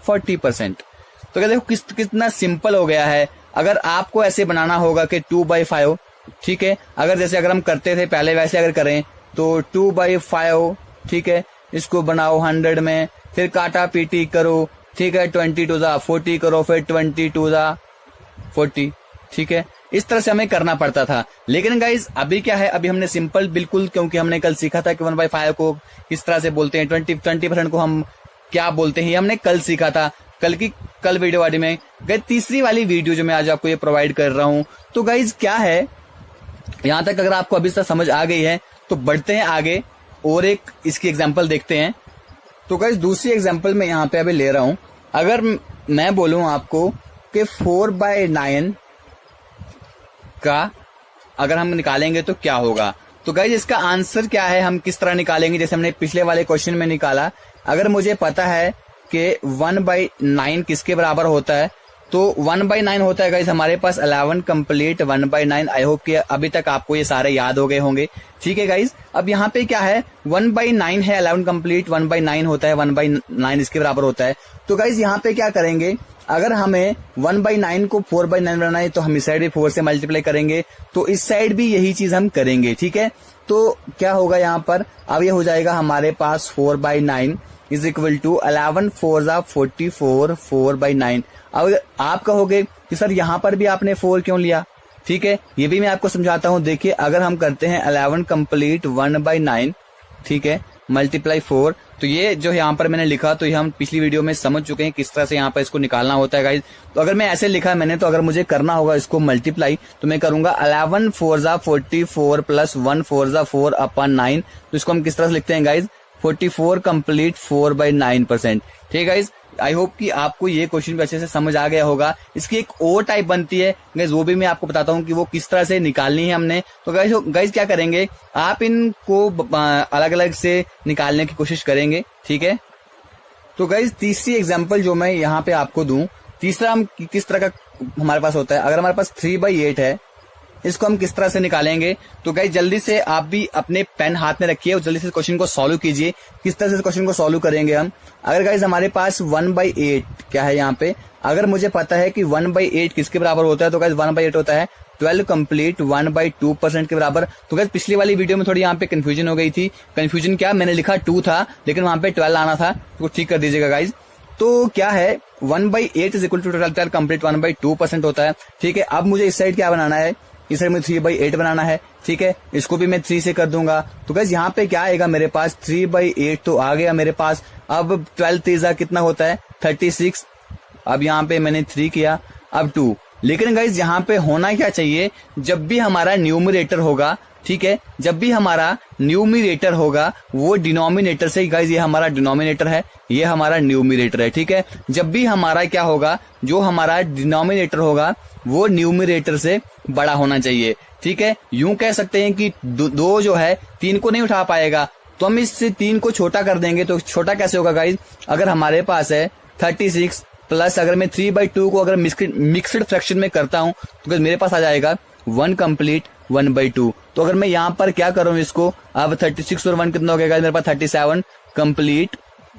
40%। तो क्या देखो कितना सिंपल हो गया है। अगर आपको ऐसे बनाना होगा कि 2/5, ठीक है, अगर हम करते थे पहले वैसे अगर करें तो 2/5, ठीक है, इसको बनाओ 100 में, फिर काटा पीटी करो। ठीक है, 22 40 करो, फिर 22 40। ठीक है, इस तरह से हमें करना पड़ता था। लेकिन गाइज अभी क्या है, अभी हमने सिंपल बिल्कुल, क्योंकि हमने कल सीखा था कि 1/5 को किस तरह से बोलते हैं, 20% को हम क्या बोलते हैं, हमने कल सीखा था। कल वीडियो वाली में गई तीसरी वाली वीडियो जो मैं आज आपको ये प्रोवाइड कर रहा हूं। तो गाइज क्या है, यहां तक अगर आपको अभी तक समझ आ गई है तो बढ़ते हैं आगे और एक इसकी एग्जाम्पल देखते हैं। तो गाइज दूसरी एग्जाम्पल मैं यहाँ पे अभी ले रहा हूं। अगर मैं बोलूं आपको कि 4/9 का अगर हम निकालेंगे तो क्या होगा, तो गाइज इसका आंसर क्या है, हम किस तरह निकालेंगे, जैसे हमने पिछले वाले क्वेश्चन में निकाला। अगर मुझे पता है कि 1/9 किसके बराबर होता है, तो 1/9 होता है गाइज हमारे पास 11 कंप्लीट 1/9। आई होप कि अभी तक आपको ये सारे याद हो गए होंगे। ठीक है गाइज, अब यहाँ पे क्या है 1/9 है, 11 कंप्लीट 1/9 होता है, 1/9 इसके बराबर होता है। तो गाइज यहाँ पे क्या करेंगे, अगर हमें 1/9 को 4/9 बनाना है तो हम इस साइड भी 4 से मल्टीप्लाई करेंगे, तो इस साइड भी यही चीज हम करेंगे। ठीक है, तो क्या होगा यहाँ पर, अब ये हो जाएगा हमारे पास 4/9 इज इक्वल टू 11 4 44 4/9। अब आप कहोगे कि सर यहाँ पर भी आपने 4 क्यों लिया, ठीक है, ये भी मैं आपको समझाता हूँ। देखिए अगर हम करते हैं 11 कंप्लीट 1/9, ठीक है, मल्टीप्लाई 4, तो ये जो यहाँ पर मैंने लिखा तो ये हम पिछली वीडियो में समझ चुके हैं किस तरह से यहाँ पर इसको निकालना होता है गाइज। तो अगर मैं ऐसे लिखा है मैंने, तो अगर मुझे करना होगा इसको मल्टीप्लाई तो मैं करूंगा 11 4 44 प्लस 1 4 4/9। तो इसको हम किस तरह से लिखते हैं गाइज, 44 कंप्लीट 4/9%। ठीक है गाइज, आई होप कि आपको ये क्वेश्चन भी अच्छे से समझ आ गया होगा। इसकी एक और टाइप बनती है गाइज, वो भी मैं आपको बताता हूँ कि वो किस तरह से निकालनी है हमने। तो गाइज क्या करेंगे, आप इनको अलग अलग से निकालने की कोशिश करेंगे। ठीक है, तो गाइज तीसरी एग्जांपल जो मैं यहाँ पे आपको दूं, तीसरा हम किस तरह का हमारे पास होता है, अगर हमारे पास 3/8 है, इसको हम किस तरह से निकालेंगे। तो गाइज जल्दी से आप भी अपने पेन हाथ में रखिए और जल्दी से क्वेश्चन को सॉल्व कीजिए। किस तरह से क्वेश्चन को सॉल्व करेंगे हम, अगर गाइज हमारे पास 1/8 क्या है यहाँ पे, अगर मुझे पता है कि 1/8 किसके बराबर होता है, तो गाइज 1/8 होता है 12 कंप्लीट 1/2% के बराबर। तो गाइज पिछली वाली वीडियो में थोड़ी यहाँ पे कंफ्यूजन हो गई थी। कंफ्यूजन क्या, मैंने लिखा 2 था लेकिन वहां पे 12 आना था, तो ठीक कर दीजिएगा गाइज। तो क्या है 1/8 इज इक्वल टू 12 कंप्लीट 1/2% होता है। ठीक है, अब मुझे इस साइड क्या बनाना है, इस साइड में 3/8 बनाना है, ठीक है, इसको भी मैं 3 से कर दूंगा। तो गाइस यहाँ पे क्या आएगा मेरे पास, 3/8 तो आ गया मेरे पास। अब 12 3 कितना होता है, 36। अब यहाँ पे मैंने 3 किया, अब 2। लेकिन गाइस यहाँ पे होना क्या चाहिए, जब भी हमारा न्यूमरेटर होगा, ठीक है, जब भी हमारा न्यूमरेटर होगा वो डिनोमिनेटर से, गाइस ये हमारा डिनोमिनेटर है, ये हमारा न्यूमरेटर है, ठीक है। जब भी हमारा क्या होगा, जो हमारा डिनोमिनेटर होगा वो न्यूमरेटर से बड़ा होना चाहिए, ठीक है। यूं कह सकते हैं कि 2 जो है 3 को नहीं उठा पाएगा, तो हम इससे 3 को छोटा कर देंगे। तो छोटा कैसे होगा गाइस, अगर हमारे पास है 36 प्लस अगर मैं 3/2 को अगर मिक्सड फ्रैक्शन में करता हूं तो मेरे पास आ जाएगा 1 कंप्लीट 1/2। तो अगर मैं यहाँ पर क्या करूं इसको, अब 36 और 1 कितना हो गया मेरे पास, 37 कंप्लीट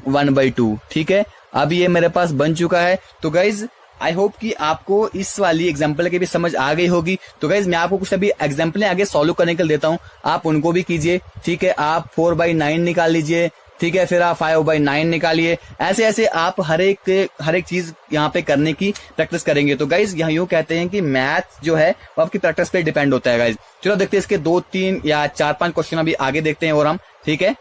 1/2, ठीक है। अब ये मेरे पास बन चुका है। तो गाइज आई होप कि आपको इस वाली एग्जांपल की भी समझ आ गई होगी। तो गाइज मैं आपको कुछ अभी एग्जांपलें आगे सॉल्व करने के लिए देता हूं, आप उनको भी कीजिए, ठीक है। आप 4/9 निकाल लीजिए, ठीक है, फिर आप 5/9 निकालिए। ऐसे ऐसे आप हर एक चीज यहाँ पे करने की प्रैक्टिस करेंगे। तो गाइज यहाँ यूं कहते हैं कि मैथ जो है वो आपकी प्रैक्टिस पे डिपेंड होता है गाइज। चलो देखते हैं इसके 2 3 या 4 5 क्वेश्चन अभी आगे देखते हैं और हम, ठीक है।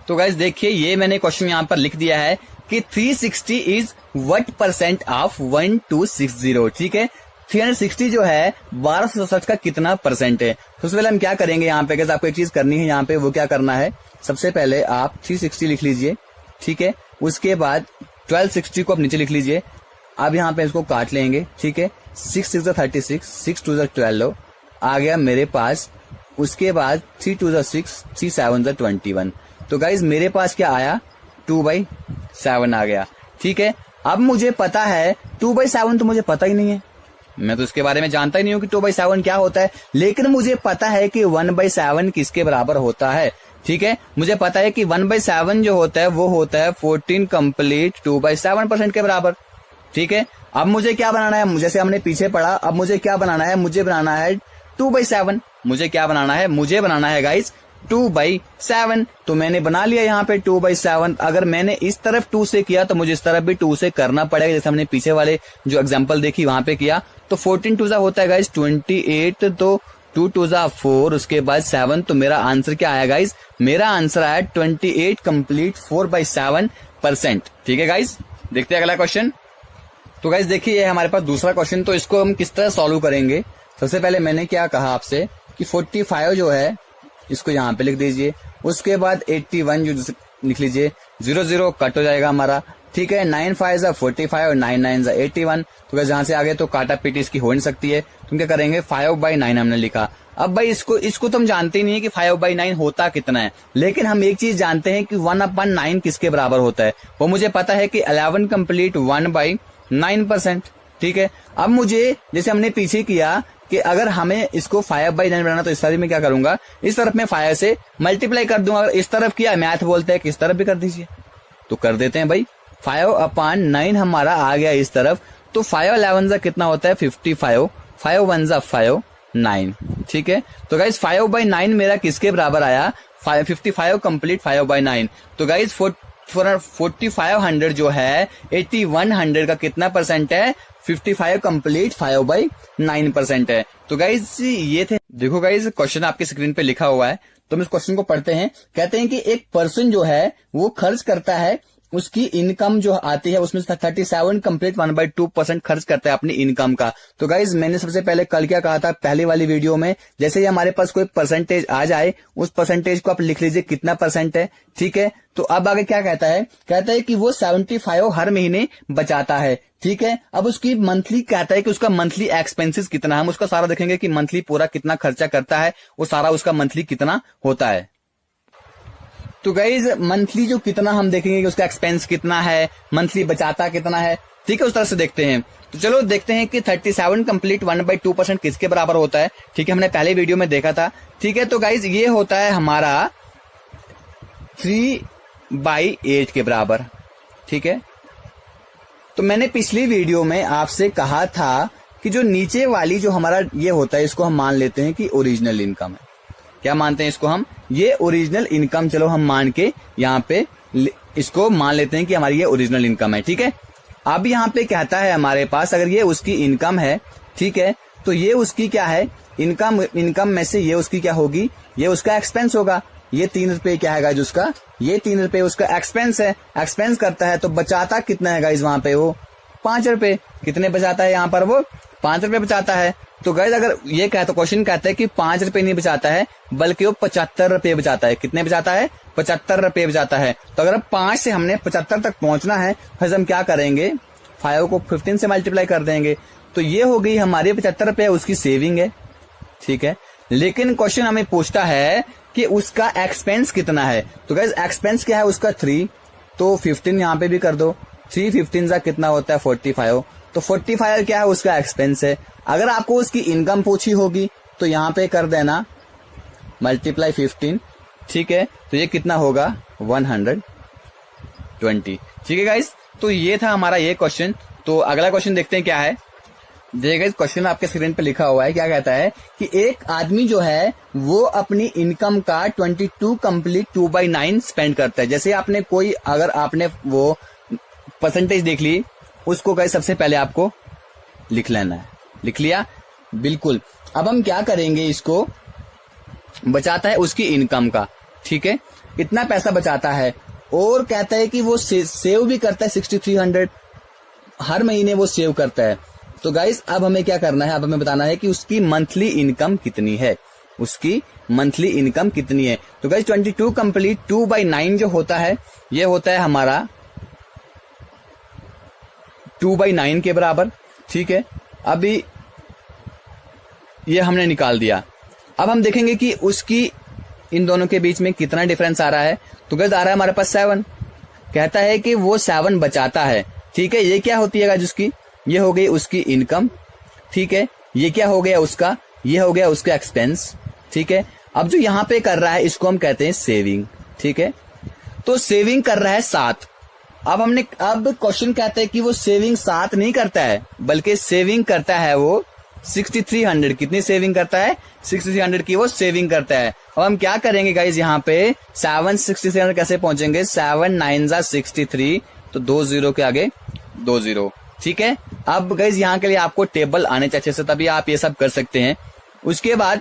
तो गाइज देखिए ये मैंने क्वेश्चन यहाँ पर लिख दिया है कि 360 इज व्हाट परसेंट ऑफ 1260, ठीक है। 360 जो है 1267 का कितना परसेंट है। सबसे पहले हम क्या करेंगे यहाँ पे, आपको एक चीज करनी है यहाँ पे, वो क्या करना है, सबसे पहले आप 360 लिख लीजिए, ठीक है। उसके बाद 1260 को आप नीचे लिख लीजिए। अब यहाँ पे इसको काट लेंगे, ठीक है। 6 6 36, 6 2 12 आ गया मेरे पास। उसके बाद 3 2 6, 3 7 21। तो गाइज मेरे पास क्या आया, 2/7 आ गया, ठीक है। अब मुझे पता है 2/7 तो मुझे पता ही नहीं है, मैं तो इसके बारे में जानता ही नहीं हूं कि 2/7 क्या होता है। लेकिन मुझे पता है कि 1/7 किसके बराबर होता है, ठीक है। मुझे पता है कि 1/7 जो होता है वो होता है 14 कंप्लीट 2/7% के बराबर, ठीक है। अब मुझे क्या बनाना है, जैसे हमने पीछे पढ़ा, अब मुझे क्या बनाना है, मुझे बनाना है 2/7। मुझे क्या बनाना है, मुझे बनाना है गाइस 2/7। तो मैंने बना लिया यहाँ पे 2/7। अगर मैंने इस तरफ 2 से किया तो मुझे इस तरफ भी 2 से करना पड़ेगा, जैसे हमने पीछे वाले जो एग्जांपल देखी वहां पे किया। तो 14 2 होता है गाइस 28, तो 2 2 4, उसके बाद 7। तो मेरा आंसर क्या आया गाइस, मेरा आंसर आया 28 कंप्लीट 4/7%, ठीक है गाइस। देखते हैं अगला क्वेश्चन। तो गाइस देखिए हमारे पास दूसरा क्वेश्चन, तो इसको हम किस तरह सॉल्व करेंगे। सबसे पहले मैंने क्या कहा आपसे कि 45 जो है इसको यहाँ पे लिख दीजिए। उसके बाद 81 जो लिख लीजिए, 0 0 कट हो जाएगा हमारा, ठीक है। 9 5 45 और 9 9 81। तो गाइस यहाँ से आगे तो काटा पीटी इसकी हो नहीं सकती है, तुम क्या करेंगे 5/9 हमने लिखा। अब भाई इसको तो हम जानते ही नहीं है कि 5/9 होता कितना है, लेकिन हम एक चीज जानते हैं कि 1/9 किसके बराबर होता है, वो मुझे पता है कि 11 कंप्लीट 1/9%, ठीक है। अब मुझे जैसे हमने पीछे किया कि अगर हमें इसको 5/9 बनाना, तो इस तरफ में क्या करूंगा, इस तरफ में 5 से मल्टीप्लाई कर दूंगा। अगर इस तरफ किया, मैथ बोलते हैं कि इस तरफ भी कर दीजिए, तो कर देते हैं भाई। 5/9 हमारा आ गया इस तरफ, तो 5 11 कितना होता है 55, 5 1 5 9, ठीक है। तो गाइज 5/9 मेरा किसके बराबर आया, 55 कंप्लीट 5/9। तो गाइज 4500 जो है 8100 का कितना परसेंट है, 55 कंप्लीट 5/9% है। तो गाइज ये थे, देखो गाइज क्वेश्चन आपकी स्क्रीन पे लिखा हुआ है, तो हम इस क्वेश्चन को पढ़ते हैं। कहते हैं कि एक पर्सन जो है वो खर्च करता है, उसकी इनकम जो आती है उसमें 37 कंप्लीट 1/2% खर्च करता है अपनी इनकम का। तो गाइज मैंने सबसे पहले कल क्या कहा था पहले वाली वीडियो में, जैसे ही हमारे पास कोई परसेंटेज आ जाए उस परसेंटेज को आप लिख लीजिए कितना परसेंट है, ठीक है। तो अब आगे क्या कहता है कि वो 75 हर महीने बचाता है, ठीक है। अब उसकी मंथली कहता है कि उसका मंथली एक्सपेंसेस कितना है, हम उसका सारा देखेंगे कि मंथली पूरा कितना खर्चा करता है, वो सारा उसका मंथली कितना होता है। तो गाइज मंथली जो कितना हम देखेंगे कि उसका एक्सपेंस कितना है, मंथली बचाता कितना है, ठीक है, उस तरह से देखते हैं। तो चलो देखते हैं कि 37 कंप्लीट 1/2% किसके बराबर होता है, ठीक है, हमने पहले वीडियो में देखा था, ठीक है। तो गाइज ये होता है हमारा 3/8 के बराबर, ठीक है। तो मैंने पिछली वीडियो में आपसे कहा था कि जो नीचे वाली जो हमारा ये होता है इसको हम मान लेते हैं कि ओरिजिनल इनकम है। क्या मानते हैं इसको हम, ये ओरिजिनल इनकम, चलो हम मान के यहाँ पे इसको मान लेते हैं कि हमारी ये ओरिजिनल इनकम है, ठीक है। अब यहाँ पे कहता है हमारे पास अगर ये उसकी इनकम है, ठीक है, तो ये उसकी क्या है इनकम में से ये उसकी क्या होगी, ये उसका एक्सपेंस होगा। ये 3 रुपए क्या है गाइज उसका, ये 3 रुपए उसका एक्सपेंस है, एक्सपेंस करता है। तो बचाता कितना है गाइज वहां पे, वो 5 रुपए। कितने बचाता है यहाँ पर, वो 5 रुपए बचाता है। तो गाइज अगर ये कहता, क्वेश्चन कहता है कि 5 रुपए नहीं बचाता है बल्कि वो 75 रुपए बचाता है। कितने बचाता है, 75 रुपए बचाता है। तो अगर 5 से हमने 75 तक पहुंचना है, फिर हम क्या करेंगे, 5 को 15 से मल्टीप्लाई कर देंगे। तो ये हो गई हमारी 75 रुपए उसकी सेविंग है, ठीक है। लेकिन क्वेश्चन हमें पूछता है कि उसका एक्सपेंस कितना है। तो गाइज एक्सपेंस क्या है उसका 3, तो 15 यहाँ पे भी कर दो। 3 15 का कितना होता है 45। तो 45 क्या है उसका एक्सपेंस है। अगर आपको उसकी इनकम पूछी होगी तो यहाँ पे कर देना मल्टीप्लाई 15, ठीक है। तो ये कितना होगा 120, ठीक है गाइज। तो ये था हमारा ये क्वेश्चन। तो अगला क्वेश्चन देखते हैं क्या है। देखिए गाइस क्वेश्चन आपके स्क्रीन पे लिखा हुआ है, क्या कहता है कि एक आदमी जो है वो अपनी इनकम का 22 कंप्लीट 2/9 स्पेंड करता है। जैसे आपने कोई, अगर आपने वो परसेंटेज देख ली, उसको गाइस सबसे पहले आपको लिख लेना है। लिख लिया, बिल्कुल। अब हम क्या करेंगे, इसको बचाता है उसकी इनकम का, ठीक है, इतना पैसा बचाता है। और कहता है कि वो सेव भी करता है 6300 हर महीने वो सेव करता है। तो गाइस अब हमें क्या करना है, अब हमें बताना है कि उसकी मंथली इनकम कितनी है, उसकी मंथली इनकम कितनी है। तो गाइस 22 कंप्लीट 2/9 जो होता है, ये होता है हमारा 2/9 के बराबर, ठीक है। अभी ये हमने निकाल दिया। अब हम देखेंगे कि उसकी इन दोनों के बीच में कितना डिफरेंस आ रहा है। तो गाइस आ रहा है हमारे पास 7। कहता है कि वो 7 बचाता है, ठीक है। ये क्या होती है गाइस उसकी, ये हो गई उसकी इनकम, ठीक है। ये क्या हो गया उसका, ये हो गया उसका एक्सपेंस, ठीक है। अब जो यहाँ पे कर रहा है इसको हम कहते हैं सेविंग, ठीक है। तो सेविंग कर रहा है 7। अब क्वेश्चन कहते हैं कि वो सेविंग 7 नहीं करता है बल्कि सेविंग करता है वो 6300। कितनी सेविंग करता है, 6300 की वो सेविंग करता है। अब हम क्या करेंगे गाइज, यहाँ पे 76300 कैसे पहुंचेंगे, 7 9 63, तो 2 0 के आगे 2 0, ठीक है। अब गाइज यहाँ के लिए आपको टेबल आने चाहिए अच्छे से, तभी आप ये सब कर सकते हैं। उसके बाद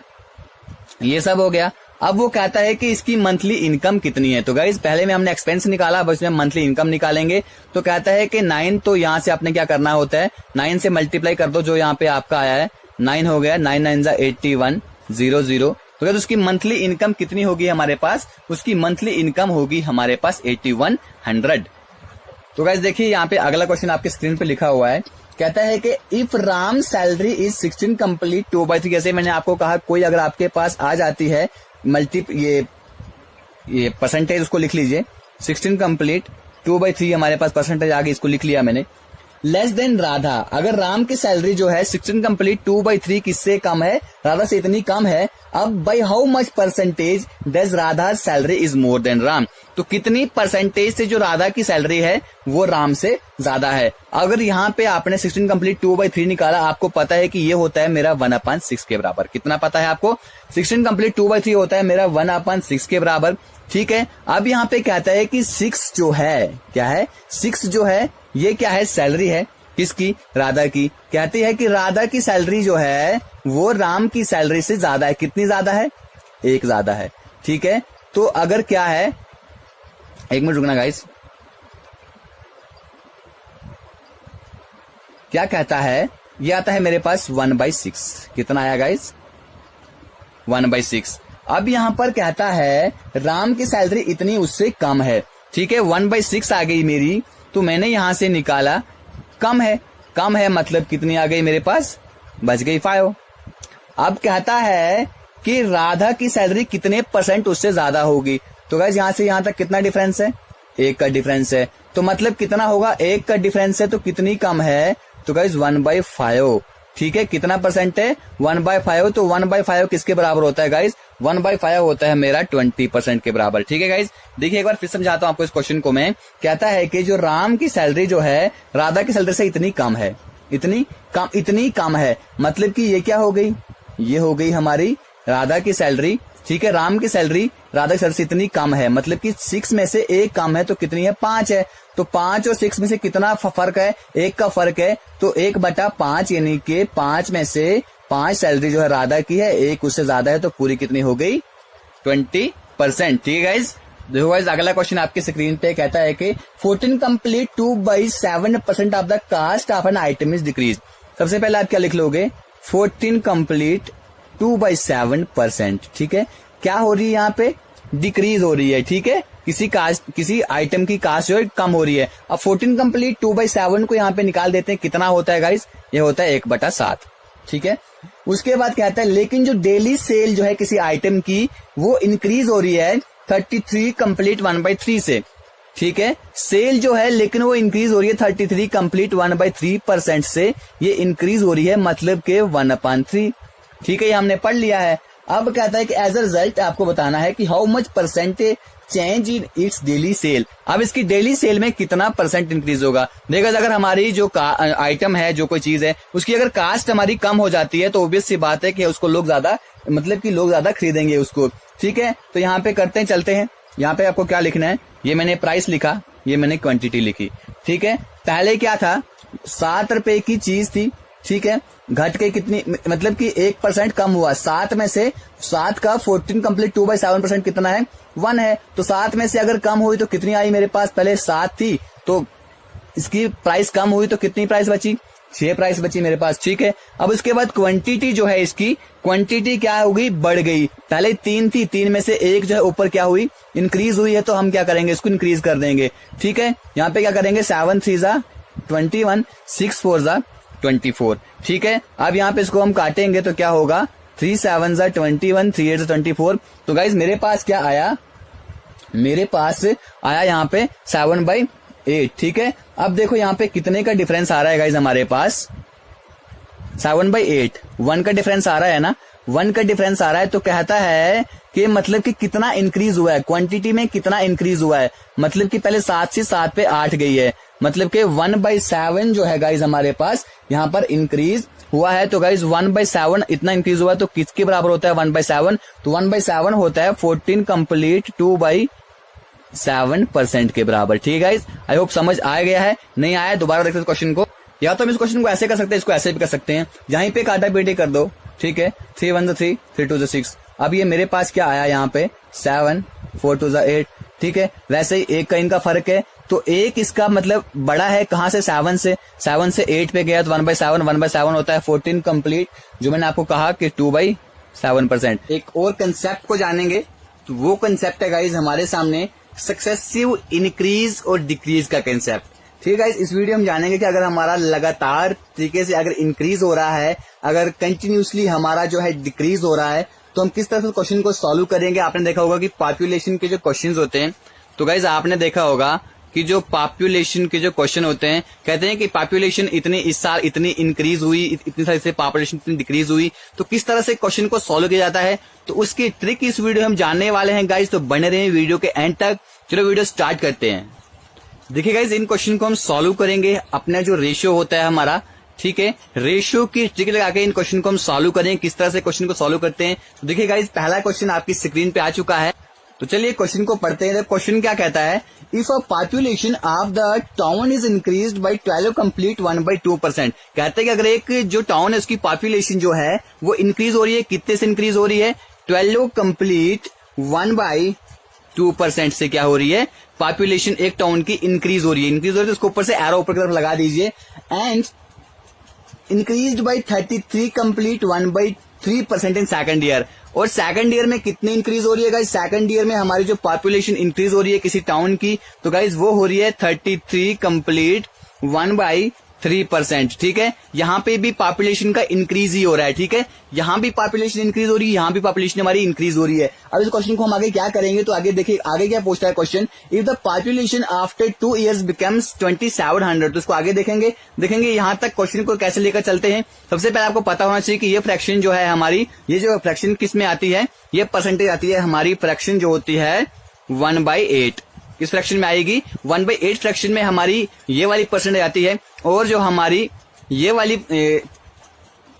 ये सब हो गया। अब वो कहता है कि इसकी मंथली इनकम कितनी है। तो गाइज पहले में हमने एक्सपेंस निकाला, अब इसमें मंथली इनकम निकालेंगे। तो कहता है कि 9, तो यहाँ से आपने क्या करना होता है, 9 से मल्टीप्लाई कर दो, जो यहाँ पे आपका आया है 9 हो गया, 9 9 81 0 0। तो गाइज उसकी मंथली इनकम कितनी होगी हमारे पास, उसकी मंथली इनकम होगी हमारे पास 8100। तो गाइज देखिए यहाँ पे अगला क्वेश्चन आपके स्क्रीन पे लिखा हुआ है, कहता है कि if Ram salary is 16 complete 2/3। जैसे मैंने आपको कहा, कोई अगर आपके पास आ जाती है ये परसेंटेज, उसको लिख लीजिए। 16 कंप्लीट 2/3 हमारे पास परसेंटेज आ गई, इसको लिख लिया मैंने। लेस देन राधा, अगर राम की सैलरी जो है 16 कंप्लीट 2/3 किससे कम है, राधा से इतनी कम है। अब by how much percentage does Radha salary is more than Ram. तो कितनी परसेंटेज से जो राधा की सैलरी है वो राम से ज्यादा है। अगर यहाँ पे आपने 16 कंप्लीट 2/3 निकाला, आपको पता है कि ये होता है मेरा 1/6 के बराबर। कितना पता है आपको, 16 कंप्लीट 2/3 होता है मेरा 1/6 के बराबर, ठीक है। अब यहाँ पे कहता है कि 6 जो है, क्या है, 6 जो है ये क्या है, सैलरी है किसकी, राधा की। कहती है कि राधा की सैलरी जो है वो राम की सैलरी से ज्यादा है। कितनी ज्यादा है, 1 ज्यादा है, ठीक है। तो अगर क्या है, 1 मिनट रुकना गाइस, क्या कहता है, ये आता है मेरे पास 1/6। कितना आया गाइस, 1/6। अब यहां पर कहता है राम की सैलरी इतनी उससे कम है, ठीक है। 1/6 आ गई मेरी, तो मैंने यहां से निकाला कम है, कम है मतलब कितनी आ गई मेरे पास, बच गई 5। अब कहता है कि राधा की सैलरी कितने % उससे ज्यादा होगी। तो गाइस यहां से यहां तक कितना डिफरेंस है, 1 का डिफरेंस है। तो मतलब कितना होगा, 1 का डिफरेंस है, तो कितनी कम है, तो गाइस 1/5, ठीक है। कितना % है, 1/5। तो 1/5 किसके बराबर होता है गाइस, 1/5 होता है मेरा 20% के बराबर, ठीक है गाइस। देखिए एक बार फिर समझाता हूं आपको इस क्वेश्चन को मैं। कहता है कि जो राम की सैलरी जो है राधा की सैलरी से इतनी कम है, इतनी कम है, मतलब कि ये क्या हो गई, ये हो गई हमारी राधा की सैलरी, ठीक है। राम की सैलरी राधा की सैलरी से इतनी कम है, मतलब कि 6 में से 1 कम है, तो कितनी है, 5 है। तो 5 और 6 में से कितना फर्क है, 1 का फर्क है। तो 1/5 यानी कि 5 में से 5 सैलरी जो है राधा की है, 1 उससे ज्यादा है, तो पूरी कितनी हो गई 20%। ठीक है गाइज। देखो गाइज अगला क्वेश्चन आपकी स्क्रीन पे कहता है कि 14 complete 2/7% of the cost of an item is decrease. सबसे पहले आप क्या लिख लोगे, 14 कंप्लीट 2/7%। ठीक है, क्या हो रही है यहाँ पे, डिक्रीज हो रही है। ठीक है, किसी आइटम की कास्ट जो है कम हो रही है। अब 14 कंप्लीट 2/7 को यहाँ पे निकाल देते हैं, कितना होता है गाइज, ये होता है 1/7। ठीक है, उसके बाद कहता है लेकिन जो डेली सेल जो है किसी आइटम की वो इंक्रीज हो रही है 33 कंप्लीट 1/3 से। ठीक है, सेल जो है लेकिन वो इंक्रीज हो रही है 33 कंप्लीट 1/3% से, ये इंक्रीज हो रही है मतलब के 1/3। ठीक है, ये हमने पढ़ लिया है। अब कहता है कि एज अ रिजल्ट आपको बताना है कि how much percentage change in its daily cell. अब इसकी डेली सेल में कितना परसेंट इंक्रीज होगा। देखा अगर हमारी जो आइटम है, जो कोई चीज है, उसकी अगर कास्ट हमारी कम हो जाती है तो ऑब्वियस सी बात है कि उसको लोग ज्यादा लोग ज्यादा खरीदेंगे उसको। ठीक है, तो यहाँ पे करते हैं, चलते हैं। यहाँ पे आपको क्या लिखना है, ये मैंने प्राइस लिखा, ये मैंने क्वांटिटी लिखी। ठीक है, पहले क्या था, 7 रुपए की चीज थी। ठीक है, घट के कितनी, मतलब कि 1% कम हुआ। 7 में से 7 का 14 कंप्लीट 2/7% कितना है, 1 है। तो 7 में से अगर कम हुई तो कितनी आई मेरे पास, पहले 7 थी तो इसकी प्राइस कम हुई तो कितनी प्राइस बची, 6 प्राइस बची मेरे पास। ठीक है, अब उसके बाद क्वांटिटी जो है, इसकी क्वांटिटी क्या हो गई, बढ़ गई। पहले 3 थी, 3 में से 1 जो है ऊपर क्या हुई, इंक्रीज हुई है, तो हम क्या करेंगे, इसको इंक्रीज कर देंगे। ठीक है, यहाँ पे क्या करेंगे, 7 3 जा 21, 6 4 जा 24। ठीक है, अब यहाँ पे इसको हम काटेंगे तो क्या होगा, 3 7 जा 21, 3 8 जा 24। तो गाइज मेरे पास क्या आया, मेरे पास आया यहाँ पे 7/8। ठीक है, अब देखो यहाँ पे कितने का डिफरेंस आ रहा है गाइज, हमारे पास 7/8, 1 का डिफरेंस आ रहा है ना, 1 का डिफरेंस आ रहा है। तो कहता है कि मतलब कि कितना इंक्रीज हुआ है, क्वांटिटी में कितना इंक्रीज हुआ है, मतलब कि पहले 7 से 7 पे 8 गई है, मतलब कि 1/7 जो है गाइज हमारे पास यहाँ पर इंक्रीज हुआ है। तो गाइज 1/7 इतना इंक्रीज हुआ है, तो किसके बराबर होता है 1/7, तो 1/7 होता है 14 कंप्लीट 2/7% के बराबर। ठीक है गाइज, आई होप समझ आ गया है, नहीं आया दोबारा देखते हैं क्वेश्चन को। या तो हम इस क्वेश्चन को ऐसे कर सकते हैं, इसको ऐसे भी कर सकते हैं, यहीं पे काटा पीटी कर दो। ठीक है, 3 1 3, 3 2 6। अब ये मेरे पास क्या आया यहाँ पे 7, 4 2 8। ठीक है, वैसे ही 1 का इनका फर्क है, तो 1 इसका मतलब बड़ा है कहां से, 7 से 8 पे गया, तो 1/7 होता है 14 कंप्लीट, जो मैंने आपको कहा कि 2/7%। एक और कंसेप्ट को जानेंगे, तो वो कंसेप्ट है गाइज हमारे सामने सक्सेसिव इंक्रीज और डिक्रीज का कंसेप्ट। ठीक है गाइज, इस वीडियो में जानेंगे कि अगर हमारा लगातार तरीके से अगर इंक्रीज हो रहा है, अगर कंटिन्यूसली हमारा जो है डिक्रीज हो रहा है, तो हम किस तरह से क्वेश्चन को सॉल्व करेंगे। आपने देखा होगा कि पॉपुलेशन के जो क्वेश्चन होते हैं, तो गाइज आपने देखा होगा कि जो पॉपुलेशन के जो क्वेश्चन होते हैं, कहते हैं कि पॉपुलेशन इतनी इस साल इतनी इंक्रीज हुई, इतनी साल से पॉपुलेशन इतनी डिक्रीज हुई, तो किस तरह से क्वेश्चन को सॉल्व किया जाता है, तो उसकी ट्रिक इस वीडियो हम जानने वाले हैं गाइज। तो बने रहे वीडियो के एंड तक। चलो वीडियो स्टार्ट करते हैं। देखिए गाइज, इन क्वेश्चन को हम सॉल्व करेंगे, अपना जो रेशियो होता है हमारा, ठीक है, रेशियो की ट्रिक लगा के इन क्वेश्चन को हम सॉल्व करेंगे। किस तरह से क्वेश्चन को सॉल्व करते हैं, तो देखिए गाइज पहला क्वेश्चन आपकी स्क्रीन पे आ चुका है, तो चलिए क्वेश्चन को पढ़ते हैं। क्वेश्चन क्या कहता है, if a population of the town is increased by 12 complete 1/2%। कहते हैं कि अगर एक जो टाउन है उसकी पॉपुलेशन जो है वो इंक्रीज हो रही है, कितने से इंक्रीज हो रही है, 12 कंप्लीट 1/2% से क्या हो रही है, पॉपुलेशन एक टाउन की इंक्रीज हो रही है। इंक्रीज हो रही है तो उसको ऊपर से एरो ऊपर की तरफ लगा दीजिए। And increased by 33 complete 1/3% in second year. और सेकंड ईयर में कितनी इंक्रीज हो रही है गाइज, सेकंड ईयर में हमारी जो पॉपुलेशन इंक्रीज हो रही है किसी टाउन की, तो गाइज वो हो रही है 33 कंप्लीट 1/3%। ठीक है, यहाँ पे भी पॉपुलेशन का इंक्रीज ही हो रहा है। ठीक है, यहाँ भी पॉपुलेशन इंक्रीज हो रही है, यहाँ भी पॉपुलेशन हमारी इंक्रीज हो रही है। अब इस क्वेश्चन को हम आगे क्या करेंगे, तो आगे देखिए आगे क्या पूछता है question, if the population after 2 years becomes 2700। तो इसको आगे देखेंगे यहाँ तक क्वेश्चन को कैसे लेकर चलते हैं। सबसे पहले आपको पता होना चाहिए कि ये फ्रैक्शन जो है हमारी, ये जो फ्रैक्शन किस में आती है, ये परसेंटेज आती है हमारी, फ्रैक्शन जो होती है 1/8 किस फ्रैक्शन में आएगी, 1/8 फ्रैक्शन में हमारी ये वाली परसेंटेज आती है। और जो हमारी ये वाली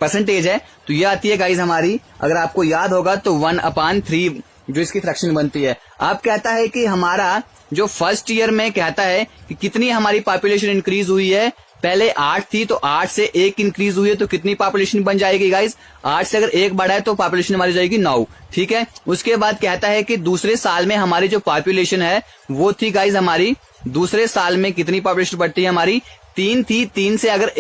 परसेंटेज है तो ये आती है गाइज हमारी, अगर आपको याद होगा तो 1/3 जो इसकी फ्रैक्शन बनती है। अब कहता है कि हमारा जो फर्स्ट ईयर में कहता है कि कितनी हमारी पॉपुलेशन इंक्रीज हुई है, पहले 8 थी तो 8 से 1 इंक्रीज हुई है तो कितनी पॉपुलेशन बन जाएगी गाइज? 8 से अगर 1 बढ़ा है तो पॉपुलेशन हमारी जाएगी 9। ठीक है, उसके बाद कहता है कि दूसरे साल में हमारी जो पॉपुलेशन है वो थी गाइज हमारी, दूसरे साल में कितनी पॉपुलेशन बढ़ती है हमारी? 3 थी। 3 से अगर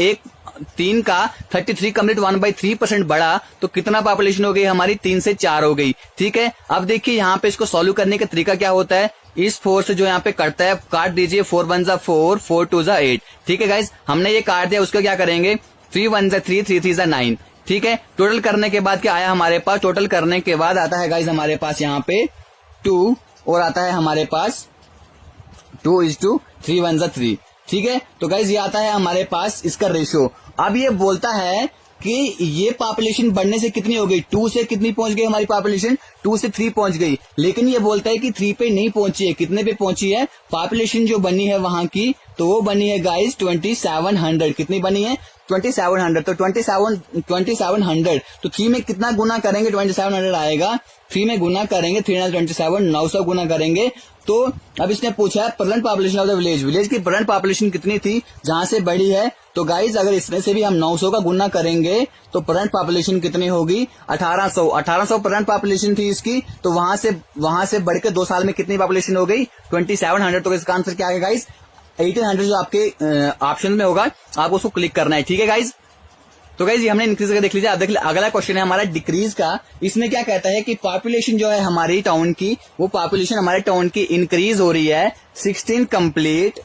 3 का 33 कंप्लीट 1/3% बढ़ा तो कितना पॉपुलेशन हो गई हमारी? 3 से 4 हो गई। ठीक है, अब देखिए यहाँ पे इसको सॉल्व करने का तरीका क्या होता है, इस 4 से जो यहाँ पे कटता है काट दीजिए, 4 1 जा 4, 4 2 जा 8। ठीक है गाइज, हमने ये काट दिया, उसका क्या करेंगे, 3 1 जा 3, 3 3 जा 9। ठीक है, टोटल करने के बाद क्या आया हमारे पास? टोटल करने के बाद आता है गाइज हमारे पास यहाँ पे 2 और आता है हमारे पास 2:3 1 जा 3। ठीक है, तो गाइज ये आता है हमारे पास इसका रेशियो। अब ये बोलता है कि ये पॉपुलेशन बढ़ने से कितनी हो गई? 2 से कितनी पहुंच गई हमारी पॉपुलेशन? 2 से 3 पहुंच गई। लेकिन ये बोलता है कि 3 पे नहीं पहुंची है। कितने पे पहुंची है पॉपुलेशन जो बनी है वहां की? तो वो बनी है गाइज 2700। कितनी बनी है? 2700। तो 2700 तो 3 में कितना गुना करेंगे? 2700 आएगा। 3 में गुना करेंगे, 3 27, 900 गुना करेंगे। तो अब इसने पूछा है present population of the village. Village की प्रेजेंट पॉपुलेशन कितनी थी जहां से बढ़ी है? तो गाइज अगर इसमें से भी हम 900 का गुना करेंगे तो प्रेजेंट पॉपुलेशन कितनी होगी? 1800 प्रेजेंट पॉपुलेशन थी इसकी। तो वहां से बढ़ के 2 साल में कितनी पॉपुलेशन हो गई? 2700। तो इसका आंसर क्या है गाइज? 1800 जो आपके ऑप्शन में होगा, आपको उसको क्लिक करना है। ठीक है गाइज, तो गाइज ये हमने इंक्रीज करके देख लीजिए। अब देख लीजिए अगला क्वेश्चन है हमारा डिक्रीज का। इसमें क्या कहता है कि पॉपुलेशन जो है हमारी टाउन की, वो पॉपुलेशन हमारे टाउन की इंक्रीज हो रही है 16 कंप्लीट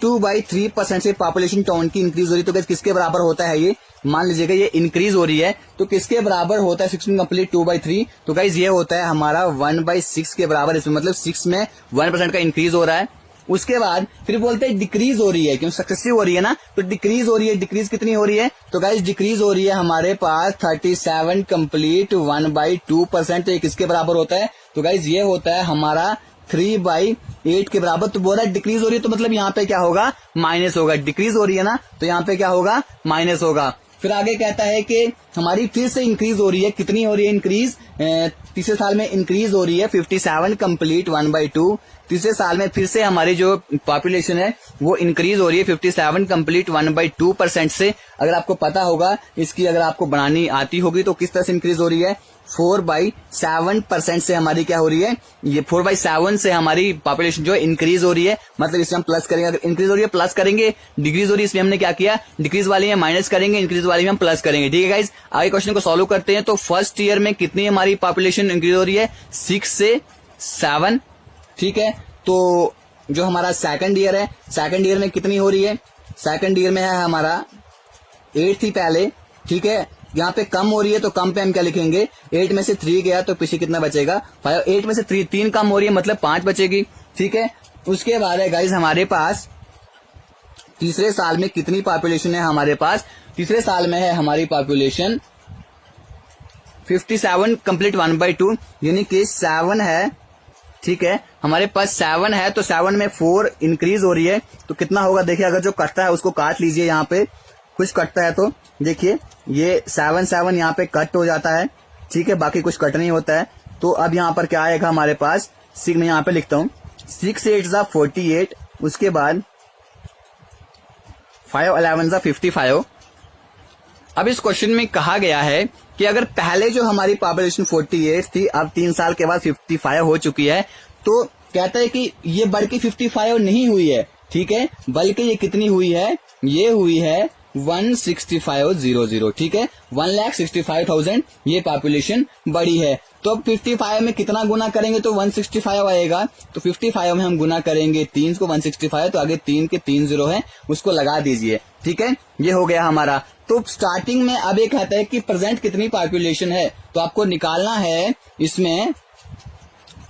2/3% से पॉपुलेशन टाउन की इंक्रीज हो रही है। तो गाइज किसके बराबर होता है ये? मान लीजिएगा ये इंक्रीज हो रही है तो किसके बराबर होता है? 16 कंप्लीट 2/3। तो गाइज ये होता है हमारा 1/6 के बराबर। इसमें मतलब 6 में 1% का इंक्रीज हो रहा है। उसके बाद फिर बोलते हैं डिक्रीज हो रही है, क्योंकि सक्सेसिव हो रही है ना, तो डिक्रीज हो रही है। डिक्रीज कितनी हो रही है? तो गाइस डिक्रीज हो रही है हमारे पास 37 कंप्लीट 1/2%। तो ये किसके बराबर होता है? तो गाइस ये होता है हमारा 3/8 के बराबर। तो बोल रहा है डिक्रीज हो रही है तो मतलब यहाँ पे क्या होगा? माइनस होगा। डिक्रीज हो रही है ना, तो यहाँ पे क्या होगा? माइनस होगा। फिर आगे कहता है कि हमारी फिर से इंक्रीज हो रही है। कितनी हो रही है इंक्रीज? तीसरे साल में इंक्रीज हो रही है 57 कंप्लीट 1/2। तीसरे साल में फिर से हमारी जो पॉपुलेशन है वो इंक्रीज हो रही है 57 कंप्लीट 1/2% से। अगर आपको पता होगा इसकी, अगर आपको बनानी आती होगी तो किस तरह से इंक्रीज हो रही है? 4/7% से हमारी क्या हो रही है? ये 4/7 से हमारी पॉपुलेशन जो है इंक्रीज हो रही है। मतलब इसमें हम प्लस करेंगे, अगर इंक्रीज हो रही है प्लस करेंगे, डिक्रीज हो रही है इसमें हमने क्या किया? डिक्रीज वाली में माइनस करेंगे, इंक्रीज वाली में हम प्लस करेंगे। ठीक है गाइज, आगे क्वेश्चन को सॉल्व करते हैं। तो फर्स्ट ईयर में कितनी हमारी पॉपुलेशन इंक्रीज हो रही है? 6 से 7। ठीक है, तो जो हमारा सेकंड ईयर है, सेकंड ईयर में कितनी हो रही है? सेकंड ईयर में है हमारा 8 थी पहले। ठीक है, यहाँ पे कम हो रही है तो कम पे हम क्या लिखेंगे? 8 में से 3 गया तो पीछे कितना बचेगा? 5। 8 में से 3 कम हो रही है मतलब 5 बचेगी। ठीक है, उसके बाद है गाइज हमारे पास तीसरे साल में कितनी पॉपुलेशन है हमारे पास? तीसरे साल में है हमारी पॉपुलेशन 57 कंप्लीट 1/2, यानी कि 7 है। ठीक है, हमारे पास 7 है तो 7 में 4 इंक्रीज हो रही है तो कितना होगा? देखिए अगर जो कटता है उसको काट लीजिए। यहाँ पे कुछ कटता है तो देखिए ये 7 यहाँ पे कट हो जाता है। ठीक है, बाकी कुछ कट नहीं होता है। तो अब यहाँ पर क्या आएगा हमारे पास? 6 में यहाँ पे लिखता हूँ 6 8 जा 48। उसके बाद 5 11 जा 55। अब इस क्वेश्चन में कहा गया है कि अगर पहले जो हमारी पॉपुलेशन 48 थी, अब 3 साल के बाद 55 हो चुकी है, तो कहता है कि ये बढ़ के 55 नहीं हुई है। ठीक है, बल्कि ये कितनी हुई है? ये हुई है 165,000। ठीक है, 1,65,000 ये पॉपुलेशन बढ़ी है। तो अब 55 में कितना गुना करेंगे तो 165 आएगा। तो 55 में हम गुना करेंगे 3 को 165, तो आगे 3 के 3 0 है, उसको लगा दीजिए। ठीक है, ये हो गया हमारा। तो स्टार्टिंग में अब ये कहता है कि प्रेजेंट कितनी पॉपुलेशन है, तो आपको निकालना है। इसमें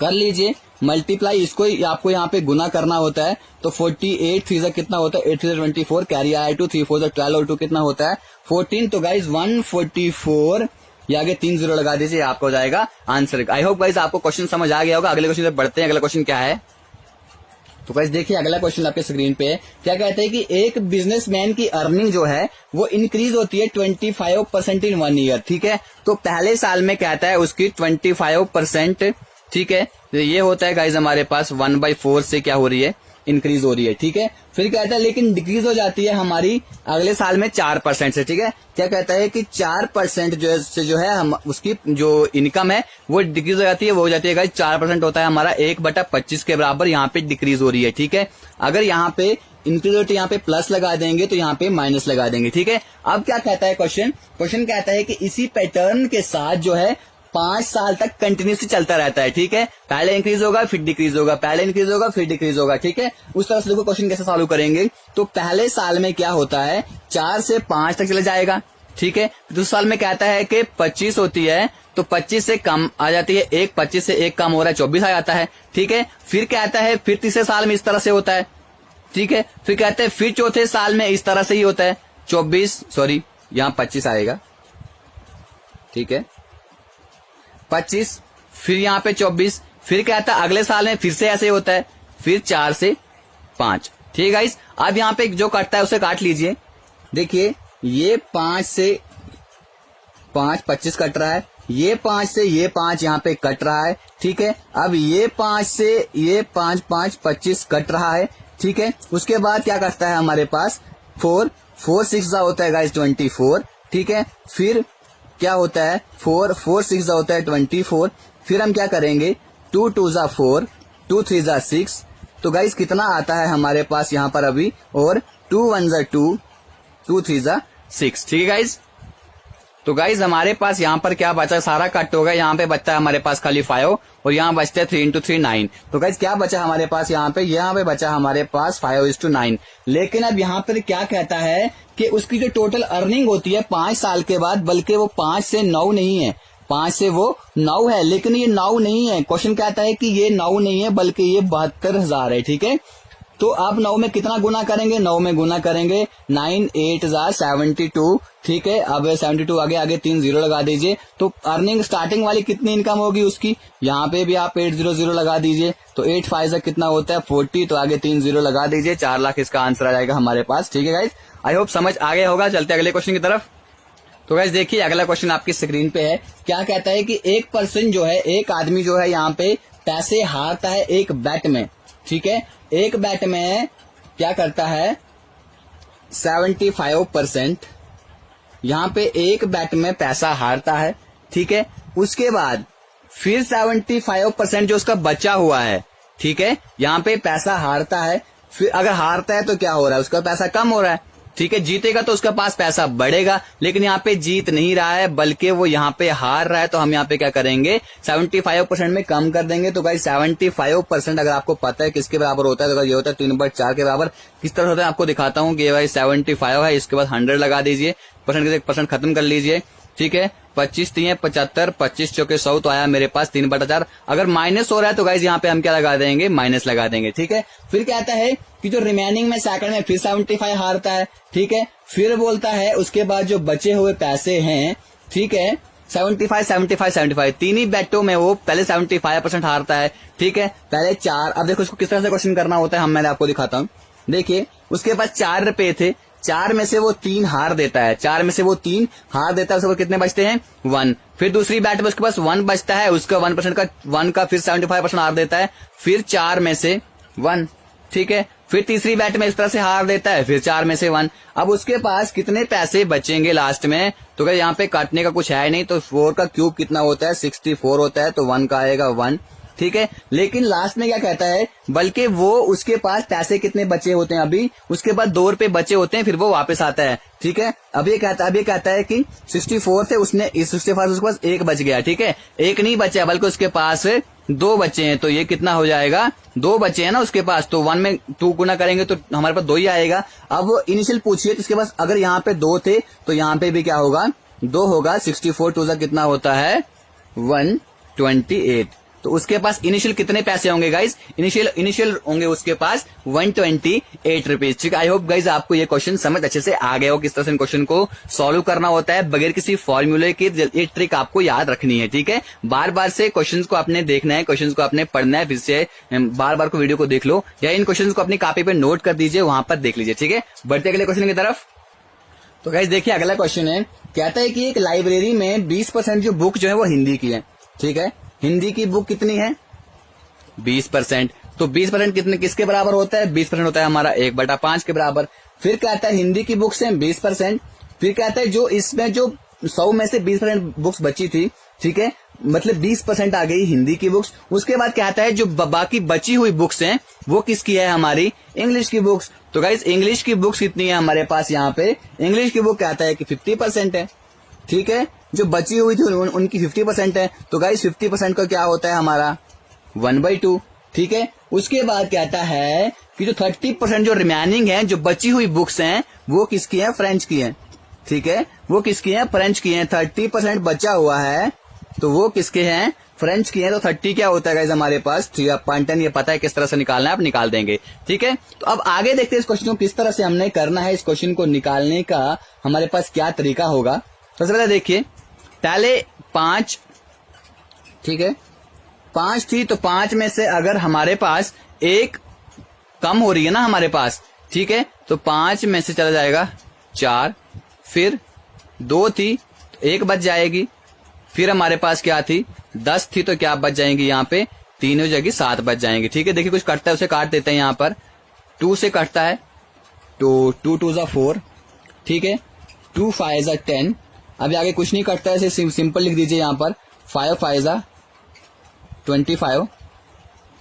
कर लीजिए मल्टीप्लाई, इसको आपको यहाँ पे गुना करना होता है। तो 48 3 जा कितना होता है? 8 3 जा 24, कैरी आया 2, 3 4 जा 12 और 2 कितना होता है? 14। तो गाइज 144, ये आगे 3 0 लगा दीजिए, आपको हो जाएगा आंसर। आई होप गाइज आपको क्वेश्चन समझ आ गया होगा। अगले क्वेश्चन से बढ़ते हैं। अगला क्वेश्चन क्या है? तो गाइस देखिए अगला क्वेश्चन आपके स्क्रीन पे है। क्या कहते हैं कि एक बिजनेसमैन की अर्निंग जो है वो इंक्रीज होती है 25% इन 1 ईयर। ठीक है, तो पहले साल में कहता है उसकी 25%। ठीक है, तो ये होता है गाइस हमारे पास 1/4 से क्या हो रही है? इंक्रीज हो रही है, ठीक है। फिर कहता है लेकिन डिक्रीज हो जाती है हमारी अगले साल में 4% से, ठीक है। क्या कहता है कि 4% जो है हम उसकी जो इनकम है वो डिक्रीज हो जाती है, वो हो जाती है गाइस 4% होता है हमारा 1/25 के बराबर यहाँ पे डिक्रीज हो रही है, ठीक है। अगर यहाँ पे इंक्रीज होती है यहाँ पे प्लस लगा देंगे तो यहाँ पे माइनस लगा देंगे, ठीक है। अब क्या कहता है क्वेश्चन कहता है कि इसी पैटर्न के साथ जो है 5 साल तक कंटिन्यूसली चलता रहता है, ठीक है। पहले इंक्रीज होगा फिर डिक्रीज होगा, पहले इंक्रीज होगा फिर डिक्रीज होगा, ठीक है। उस तरह से देखो क्वेश्चन कैसे सॉल्व करेंगे। तो पहले साल में क्या होता है 4 से 5 तक चला जाएगा, ठीक है। दूसरे साल में कहता है कि 25 होती है तो 25 से कम आ जाती है, 25 से 1 कम हो रहा है 24 आ जाता है, ठीक है। फिर कहता है फिर तीसरे साल में इस तरह से होता है, ठीक है। फिर कहते हैं फिर चौथे साल में इस तरह से ही होता है 25 आएगा, ठीक है। 25 फिर यहाँ पे 24, फिर कहता है अगले साल में फिर से ऐसे होता है, फिर 4 से 5, ठीक है गाइस। अब यहाँ पे जो कटता है उसे काट लीजिए। देखिए ये 5 से 5 25 कट रहा है, ये 5 से ये 5 यहाँ पे कट रहा है, ठीक है। अब ये 5 से ये 5 5 25 कट रहा है, ठीक है। उसके बाद क्या करता है हमारे पास 4 6 होता है गाइस 24, ठीक है। फिर क्या होता है 4 6 होता है 24। फिर हम क्या करेंगे 2 2 4 2 3 6, तो गाइस कितना आता है हमारे पास यहाँ पर अभी, और 2 1 2 2 3 6, ठीक है गाइस। तो गाइज हमारे पास यहाँ पर क्या बचा, सारा कट हो गया, यहाँ पे बचता है हमारे पास खाली 5 और यहाँ बचते हैं 3 × 3 9। तो गाइज क्या बचा हमारे पास यहाँ पे बचा हमारे पास 5:9। लेकिन अब यहाँ पर क्या कहता है कि उसकी जो टोटल अर्निंग होती है 5 साल के बाद, बल्कि वो 5 से 9 नहीं है, 5 से वो 9 है, लेकिन ये 9 नहीं है। क्वेश्चन कहता है कि ये 9 नहीं है बल्कि ये 72,000 है, ठीक है। तो आप 9 में कितना गुना करेंगे, 9 में गुना करेंगे 9 8 72, ठीक है। अब 72 आगे 3 0 लगा दीजिए, तो अर्निंग स्टार्टिंग वाली कितनी इनकम होगी उसकी, यहाँ पे भी आप 800 लगा दीजिए, तो 8 5 से कितना होता है 40, तो आगे 3 0 लगा दीजिए, 4 लाख इसका आंसर आ जाएगा हमारे पास, ठीक है गाइज। आई होप समझ आ गया होगा। चलते अगले क्वेश्चन की तरफ। तो गाइज देखिए अगला क्वेश्चन आपकी स्क्रीन पे है। क्या कहता है कि एक पर्सन जो है, एक आदमी जो है यहाँ पे पैसे हारता है एक बैट में, ठीक है। एक बैट में क्या करता है 75%, यहाँ पे एक बैट में पैसा हारता है, ठीक है। उसके बाद फिर 75% जो उसका बचा हुआ है, ठीक है, यहाँ पे पैसा हारता है, फिर अगर हारता है तो क्या हो रहा है, उसका पैसा कम हो रहा है, ठीक है। जीतेगा तो उसके पास पैसा बढ़ेगा, लेकिन यहाँ पे जीत नहीं रहा है बल्कि वो यहाँ पे हार रहा है, तो हम यहाँ पे क्या करेंगे 75% में कम कर देंगे। तो भाई 75% अगर आपको पता है किसके बराबर होता है, तो ये होता है 3/4 के बराबर। किस तरह होता है आपको दिखाता हूँ कि भाई 75 है, इसके बाद 100 लगा दीजिए, परसेंट खत्म कर लीजिए, ठीक है। 25 3 75, 25 चौके 100, तो आया मेरे पास 3/4। अगर माइनस हो रहा है तो गाइज यहाँ पे हम क्या लगा देंगे, माइनस लगा देंगे, ठीक है। फिर कहता है कि जो रिमेनिंग में सेकंड में फिर 75 हारता है, ठीक है। फिर बोलता है उसके बाद जो बचे हुए पैसे हैं, ठीक है, 75 तीन ही बैटों में वो पहले 75% हारता है, ठीक है। पहले 4, अब देखो उसको किस तरह से क्वेश्चन करना होता है, मैं आपको दिखाता हूँ। देखिए उसके पास 4 रुपए थे, 4 में से वो 3 हार देता है, 4 में से वो 3 हार देता है, उसके कितने बचते हैं 1। फिर दूसरी बैट में उसके पास 1 बचता है, उसका 1% का फिर 75% हार देता है, फिर 4 में से 1, ठीक है। फिर तीसरी बैट में इस तरह से हार देता है, फिर 4 में से 1। अब उसके पास कितने पैसे बचेंगे लास्ट में, तो क्या यहाँ पे काटने का कुछ है नहीं, तो 4 का क्यूब कितना होता है 64 होता है, तो 1 का आएगा 1, ठीक है। लेकिन लास्ट में क्या कहता है, बल्कि वो उसके पास पैसे कितने बचे होते हैं अभी, उसके बाद 2 रुपए बचे होते हैं, फिर वो वापस आता है, ठीक है। अब ये कहता है कि 64 से उसने इस 65 उसके पास 1 बच गया, ठीक है। 1 नहीं बचा बल्कि उसके पास 2 बचे हैं, तो ये कितना हो जाएगा, 2 बचे हैं ना उसके पास, तो 1 में 2 गुना करेंगे तो हमारे पास 2 ही आएगा। अब वो इनिशियल पूछिए तो उसके पास अगर यहाँ पे 2 थे तो यहाँ पे भी क्या होगा 2 होगा। 64 2 का कितना होता है 128, तो उसके पास इनिशियल कितने पैसे होंगे गाइज, इनिशियल होंगे उसके पास 128 रुपीज, ठीक है। आई होप गाइज आपको ये क्वेश्चन समझ अच्छे से आ गया हो, किस तरह से क्वेश्चन को सॉल्व करना होता है बगैर किसी फॉर्मूले की। ये ट्रिक आपको याद रखनी है, ठीक है। बार बार से क्वेश्चन को आपने देखना है, क्वेश्चन को आपने पढ़ना है, फिर से बार बार को वीडियो को देख लो, या इन क्वेश्चन को अपनी कॉपी पे नोट कर दीजिए, वहां पर देख लीजिए, ठीक है। बढ़ते अगले क्वेश्चन की तरफ। तो गाइज देखिए अगला क्वेश्चन है, कहता है कि एक लाइब्रेरी में 20% जो बुक जो है वो हिंदी की है, ठीक है। हिंदी की बुक कितनी है 20%, तो 20% कितने किसके बराबर होता है? 20% होता है हमारा 1/5 के बराबर। फिर कहता है हिंदी की बुक्स हैं 20%। फिर कहता है जो इसमें जो 100 में से 20% बुक्स बची थी, ठीक है, मतलब 20% आ गई हिंदी की बुक्स। उसके बाद कहता है जो बाकी बची हुई बुक्स हैं वो किसकी है? हमारी इंग्लिश की बुक्स। तो गाइस इंग्लिश की बुक्स कितनी है हमारे पास? यहाँ पे इंग्लिश की बुक कहता है कि 50% है, ठीक है, जो बची हुई थी उनकी 50% है। तो गाइस 50% का क्या होता है हमारा? 1/2, ठीक है। उसके बाद कहता है कि जो 30% जो रिमेनिंग है, जो बची हुई बुक्स हैं वो किसकी है? फ्रेंच की है, ठीक है, वो किसकी है? फ्रेंच की है। 30% बचा हुआ है तो वो किसके हैं? फ्रेंच की है। तो 30 क्या होता है गाइस हमारे पास? 3/10। ये पता है किस तरह से निकालना है, आप निकाल देंगे, ठीक है। तो अब आगे देखते हैं इस क्वेश्चन को किस तरह से हमने करना है। इस क्वेश्चन को निकालने का हमारे पास क्या तरीका होगा? सबसे पहले देखिए, पहले 5, ठीक है, 5 थी तो 5 में से अगर हमारे पास एक कम हो रही है ना हमारे पास, ठीक है, तो 5 में से चला जाएगा 4, फिर 2 थी तो 1 बच जाएगी, फिर हमारे पास क्या थी? 10 थी तो क्या बच जाएंगी? यहाँ पे 3 हो जाएगी, 7 बच जाएंगी, ठीक है। देखिए कुछ कटता है उसे काट देते हैं। यहाँ पर 2 से कटता है तो 2 2 ज़ा 4, ठीक है, 2 5 ज़ा 10। अभी आगे कुछ नहीं कटता है, इसे सिंपल लिख दीजिए यहाँ पर 5 5 ज़ा 25,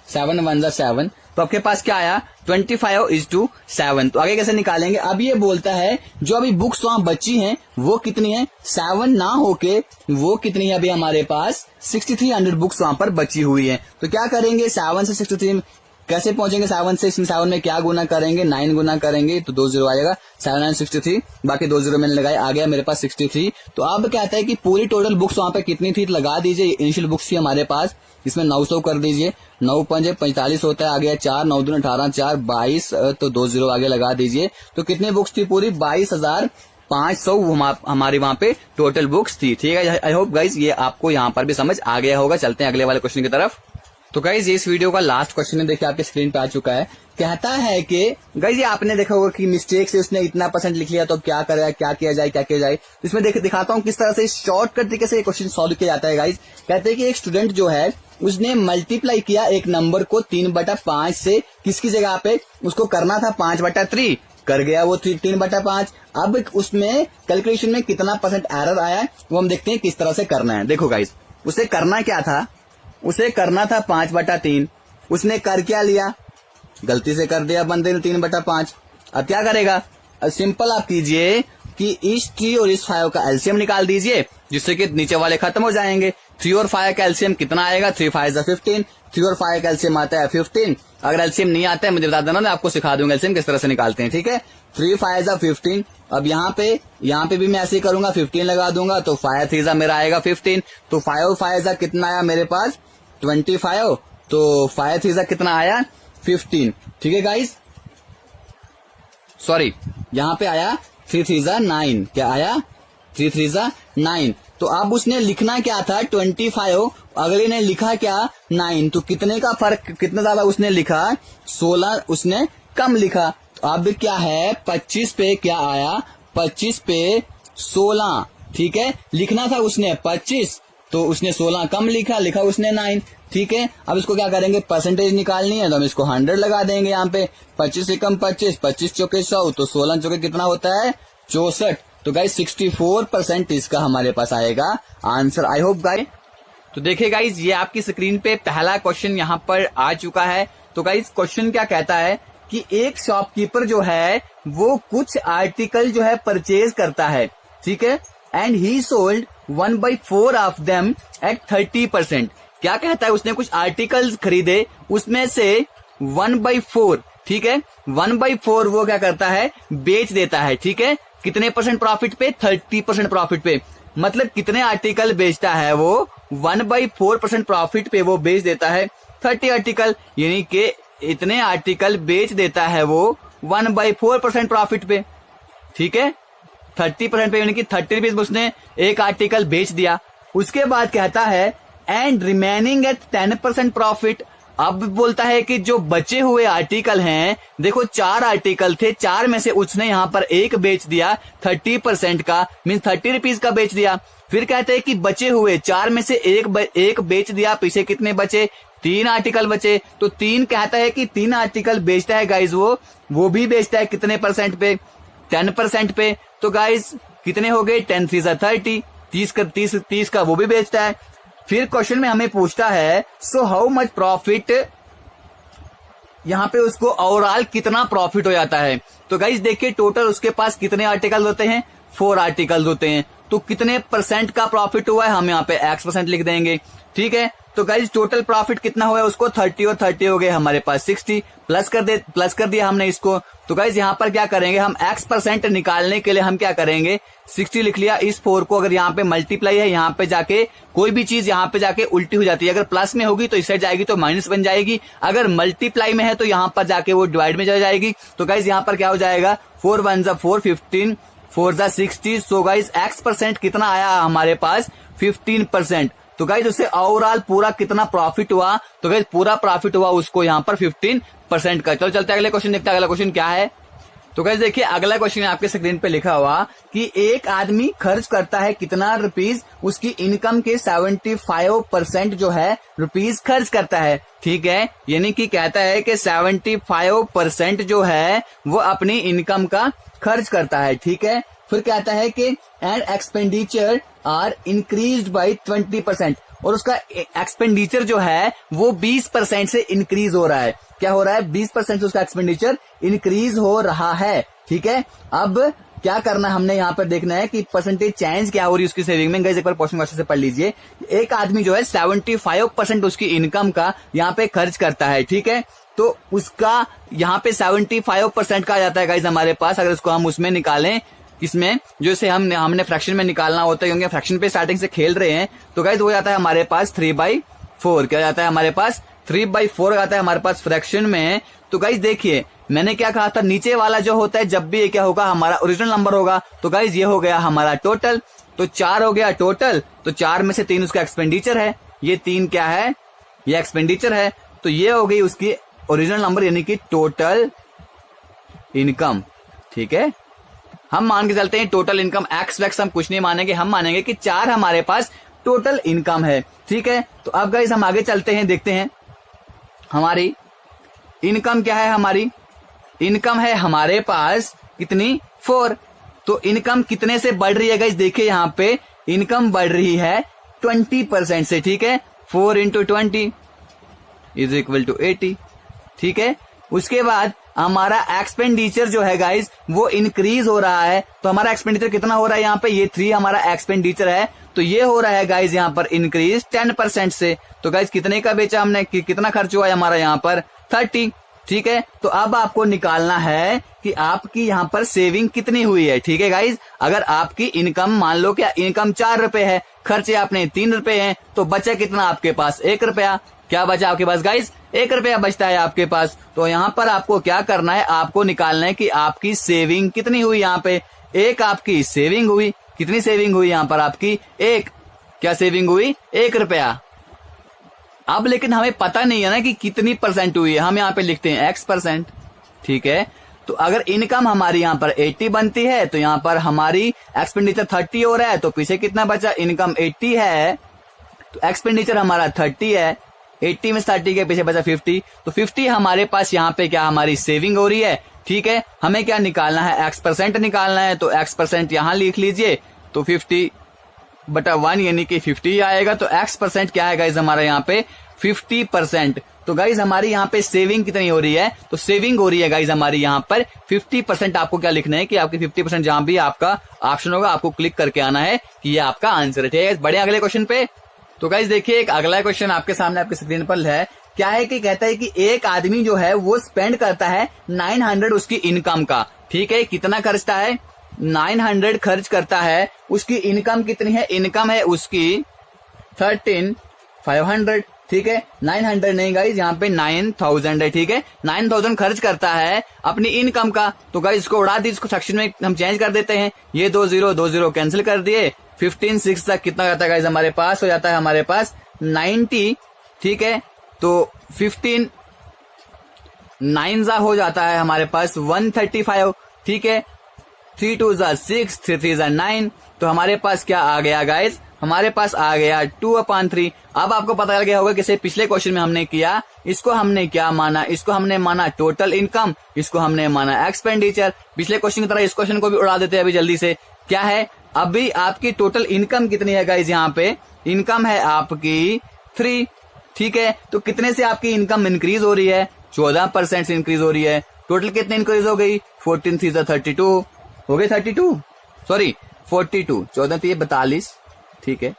7 1 ज़ा 7। तो आपके पास क्या आया? 25:7। तो आगे कैसे निकालेंगे? अब ये बोलता है जो अभी बुक्स वहां बची हैं वो कितनी है? 7 ना होके वो कितनी है? अभी हमारे पास 6300 बुक्स वहां पर बची हुई है। तो क्या करेंगे? 7 से 63 कैसे पहुंचेंगे? 7 से 7 में क्या गुना करेंगे? 9 गुना करेंगे तो 2 0 आएगा। 7 9 63, बाकी 2 0 मैंने लगाया, आ गया मेरे पास 63। तो अब कहता है कि पूरी टोटल बुक्स वहां पे कितनी थी? लगा दीजिए, इनिशियल बुक्स थी हमारे पास, इसमें 900 कर दीजिए। 9 5 45 होता है, आ गया 4, 9 2 18, 4 22, तो 2 0 आगे लगा दीजिए। तो कितनी बुक्स थी? पूरी 22,500 हमारी वहां पे टोटल बुक्स थी, ठीक है। आई होप गाइज ये आपको यहाँ पर भी समझ आ गया होगा। चलते हैं अगले वाले क्वेश्चन की तरफ। तो गाइज ये इस वीडियो का लास्ट क्वेश्चन है, देखिए आपके स्क्रीन पे आ चुका है। कहता है कि गाइज ये आपने देखा होगा कि मिस्टेक से उसने इतना % लिख लिया तो क्या करेगा, क्या किया जाए, क्या किया जाए। तो इसमें दिखाता हूँ किस तरह से शॉर्टकट तरीके से क्वेश्चन सॉल्व किया जाता है गाइज। कहते हैं कि एक स्टूडेंट जो है उसने मल्टीप्लाई किया एक नंबर को 3/5 से, किसकी जगह पे? उसको करना था 5/3, कर गया वो 3/5। अब उसमें कैलकुलेशन में कितना % एरर आया वो हम देखते हैं किस तरह से करना है। देखो गाइज, उसे करना क्या था? उसे करना था 5/3। उसने कर क्या लिया? गलती से कर दिया बंदे ने 3/5। अब क्या करेगा? सिंपल आप कीजिए कि इस 3 और इस 5 का एलसीएम निकाल दीजिए, जिससे कि नीचे वाले खत्म हो जाएंगे। 3 और 5 का एलसीएम कितना आएगा? 3 5 ज़ा 15। 3 और 5 का एलसीएम आता है 15। अगर एलसीएम नहीं आता है मुझे बता देना, मैं आपको सिखा दूंगा एलसीएम किस तरह से निकालते हैं, ठीक है। 3 5 ज़ा 15। अब यहाँ पे भी मैं ऐसे ही करूंगा, 15 लगा दूंगा तो 5 3 ज़ा मेरा आएगा 15। तो 5 और 5 ज़ा कितना आया मेरे पास? 25। तो 5 3 ज़ा कितना आया? 15, ठीक है गाइस। सॉरी, यहाँ पे आया 3 3 ज़ा 9। क्या आया? 3 3 ज़ा 9। तो अब उसने लिखना क्या था? 25, अगले ने लिखा क्या? 9। तो कितने का फर्क, कितना ज्यादा उसने लिखा? 16 उसने कम लिखा। तो अब क्या है? 25 पे क्या आया? 25 पे 16, ठीक है। लिखना था उसने 25 तो उसने 16 कम लिखा उसने 9, ठीक है। अब इसको क्या करेंगे? परसेंटेज निकालनी है तो हम इसको 100 लगा देंगे यहाँ पे। 25 से कम 25, 25 चौके 100, तो 16 चौके कितना होता है? 64। तो गाइस 64% इसका हमारे पास आएगा आंसर। I hope guys. तो देखिए गाइस, ये आपकी स्क्रीन पे पहला क्वेश्चन यहाँ पर आ चुका है। तो गाइस क्वेश्चन क्या कहता है कि एक शॉपकीपर जो है वो कुछ आर्टिकल जो है परचेज करता है, ठीक है, and he sold 1/4 of them at 30%। क्या कहता है? उसने कुछ आर्टिकल्स खरीदे, उसमें से 1/4, ठीक है, 1/4 वो क्या करता है? बेच देता है, ठीक है। कितने % प्रॉफिट पे? 30% प्रॉफिट पे। मतलब कितने आर्टिकल बेचता है वो? 1/4% प्रॉफिट पे वो बेच देता है 30 आर्टिकल, यानी कि इतने आर्टिकल बेच देता है वो 1/4% प्रॉफिट पे, ठीक है। 30% पे यानी कि 30 रुपीज उसने एक आर्टिकल बेच दिया। उसके बाद कहता है एंड रिमेनिंग एट 10% प्रॉफिट। अब बोलता है कि जो बचे हुए आर्टिकल हैं, देखो 4 आर्टिकल थे, 4 में से उसने यहाँ पर एक बेच दिया 30% का, मीन 30 रुपीज का बेच दिया। फिर कहते हैं कि बचे हुए 4 में से एक बेच दिया, पीछे कितने बचे? 3 आर्टिकल बचे, तो 3 कहता है कि 3 आर्टिकल बेचता है गाइज, वो भी बेचता है कितने परसेंट पे, 10% पे। तो गाइज कितने हो गए, 10 3 30, 30 का वो भी बेचता है। फिर क्वेश्चन में हमें पूछता है सो हाउ मच प्रॉफिट, यहां पे उसको ओवरऑल कितना प्रॉफिट हो जाता है। तो गाइज देखिए टोटल उसके पास कितने आर्टिकल होते हैं, 4 आर्टिकल्स होते हैं, तो कितने परसेंट का प्रॉफिट हुआ है, हम यहाँ पे x% लिख देंगे। ठीक है, तो गाइज टोटल प्रॉफिट कितना हुआ है उसको 30 और 30 हो गए हमारे पास 60, प्लस कर दिया हमने इसको। तो गाइज यहाँ पर क्या करेंगे हम, x% निकालने के लिए हम क्या करेंगे, 60 लिख लिया। इस 4 को अगर यहाँ पे मल्टीप्लाई है, यहाँ पे जाके कोई भी चीज यहाँ पे जाके उल्टी हो जाती है, अगर प्लस में होगी तो इस साइड जाएगी तो माइनस बन जाएगी, अगर मल्टीप्लाई में है तो यहाँ पर जाके वो डिवाइड में चला जाएगी। तो गाइज यहाँ पर क्या हो जाएगा, 4 1 4 15, 4 60। सो गाइज x% कितना आया हमारे पास, 15%। तो गाइज उससे ओवरऑल पूरा कितना प्रॉफिट हुआ, तो गाइज पूरा प्रॉफिट हुआ उसको यहाँ पर 15% का। चलो चलते अगले क्वेश्चन देखते हैं, अगला क्वेश्चन क्या है। तो गाइज देखिए अगला क्वेश्चन आपके स्क्रीन पे लिखा हुआ कि एक आदमी खर्च करता है कितना रुपीज, उसकी इनकम के 75% जो है रुपीज खर्च करता है। ठीक है, यानी कि कहता है कि 75% जो है वो अपनी इनकम का खर्च करता है। ठीक है, फिर कहता है कि and expenditure are increased by 20%, और उसका एक्सपेंडिचर जो है वो 20% से इंक्रीज हो रहा है। क्या हो रहा है, 20% से उसका एक्सपेंडिचर इंक्रीज हो रहा है। ठीक है, अब क्या करना है हमने यहाँ पर देखना है कि परसेंटेज चेंज क्या हो रही है उसकी सेविंग में। गाइस एक बार क्वेश्चन अच्छे से पढ़ लीजिए। एक आदमी जो है 75% उसकी इनकम का यहाँ पे खर्च करता है। ठीक है, तो उसका यहाँ पे 75% का आ जाता है गाइस हमारे पास। अगर उसको हम उसमें निकालें, इसमें जो इसे हमने फ्रैक्शन में निकालना होता है, क्योंकि फ्रैक्शन पे स्टार्टिंग से खेल रहे हैं, तो गाइस वो जाता है हमारे पास 3/4। क्या जाता है हमारे पास, 3/4 आता है हमारे पास फ्रैक्शन में। तो गाइस देखिए मैंने क्या कहा था, नीचे वाला जो होता है जब भी ये क्या होगा, हमारा ओरिजिनल नंबर होगा। तो गाइस ये हो गया हमारा टोटल, तो 4 हो गया टोटल, तो 4 में से 3 उसका एक्सपेंडिचर है, ये 3 क्या है, ये एक्सपेंडिचर है। तो ये हो गई उसकी ओरिजिनल नंबर यानी कि टोटल इनकम। ठीक है, हम मान के चलते हैं टोटल इनकम, एक्स वैक्स हम कुछ नहीं मानेंगे, हम मानेंगे कि 4 हमारे पास टोटल इनकम है। ठीक है, तो अब गाइस हम आगे चलते हैं, देखते हैं हमारी इनकम क्या है। हमारी इनकम है हमारे पास कितनी, 4। तो इनकम कितने से बढ़ रही है गाइस, देखिए यहाँ पे इनकम बढ़ रही है 20% से। ठीक है, 4 × 20 = 80। ठीक है, उसके बाद हमारा एक्सपेंडिचर जो है गाइस वो इंक्रीज हो रहा है। तो हमारा एक्सपेंडिचर कितना हो रहा है यहाँ पे, ये 3 हमारा एक्सपेंडिचर है, तो ये हो रहा है गाइस यहाँ पर इंक्रीज 10% से। तो गाइस कितने का बेचा हमने, कितना खर्च हुआ है हमारा यहाँ पर, 30। ठीक है, तो अब आपको निकालना है कि आपकी यहाँ पर सेविंग कितनी हुई है। ठीक है गाइज, अगर आपकी इनकम मान लो कि इनकम 4 रुपए है, खर्चे आपने 3 रुपए हैं, तो बचा कितना आपके पास, 1 रुपया। क्या बचा आपके पास गाइज, 1 रुपया बचता है आपके पास। तो यहाँ पर आपको क्या करना है, आपको निकालना है कि आपकी सेविंग कितनी हुई। यहाँ पे एक आपकी सेविंग हुई, कितनी सेविंग हुई यहाँ पर आपकी, 1। क्या सेविंग हुई, 1 रुपया। अब लेकिन हमें पता नहीं है ना कि कितनी परसेंट हुई है, हम यहाँ पे लिखते हैं x%। ठीक है, तो अगर इनकम हमारी यहाँ पर 80 बनती है, तो यहाँ पर हमारी एक्सपेंडिचर 30 हो रहा है, तो पीछे कितना बचा, इनकम 80 है तो एक्सपेंडिचर हमारा 30 है, 80 में 30 के पीछे बचा 50, तो 50 हमारे पास यहाँ पे क्या हमारी सेविंग हो रही है। ठीक है, हमें क्या निकालना है, x% निकालना है, तो x% यहाँ लिख लीजिए, तो 50/1 यानी कि 50 आएगा। तो x% क्या है गाइज हमारा यहाँ पे 50%। तो गाइज हमारी यहाँ पे सेविंग कितनी हो रही है, तो सेविंग हो रही है गाइज हमारी यहाँ पर 50%। आपको क्या लिखना है कि आपकी 50% जहां भी आपका ऑप्शन होगा आपको क्लिक करके आना है कि ये आपका आंसर है। ठीक है, बढ़े अगले क्वेश्चन पे। तो गाइज देखिए एक अगला क्वेश्चन आपके सामने आपके स्क्रीन पर है। क्या है कि कहता है कि एक आदमी जो है वो स्पेंड करता है 900 उसकी इनकम का। ठीक है, कितना खर्चता है, 900 खर्च करता है। उसकी इनकम कितनी है, इनकम है उसकी 13,500। ठीक है, 900 नहीं गाइज, यहाँ पे 9,000 है। ठीक है, 9,000 खर्च करता है अपनी इनकम का। तो गाइज इसको उड़ा दी, इसको सेक्शन में हम चेंज कर देते हैं, ये 2 0 कैंसिल कर दिए, 15 6 तक कितना जाता है गाइज हमारे पास, हो जाता है हमारे पास 90। ठीक है, तो 15 9 हो जाता है हमारे पास 135। ठीक है, 3 2 जा 6, 3 3 जा 9, तो हमारे पास क्या आ गया गाइस, हमारे पास आ गया 2/3। अब आपको पता लग गया होगा कि पिछले क्वेश्चन में हमने किया, इसको हमने क्या माना, इसको हमने माना टोटल इनकम, इसको हमने माना एक्सपेंडिचर। पिछले क्वेश्चन की तरह इस क्वेश्चन को भी उड़ा देते हैं अभी जल्दी से। क्या है, अभी आपकी टोटल इनकम कितनी है गाइस, यहाँ पे इनकम है आपकी 3, ठीक है। तो कितने से आपकी इनकम इंक्रीज हो रही है, 14% से इंक्रीज हो रही है। टोटल कितनी इंक्रीज हो गई, 14 3 जा 32 हो गई, 32 सॉरी 42, 14 3 42, ठीक है,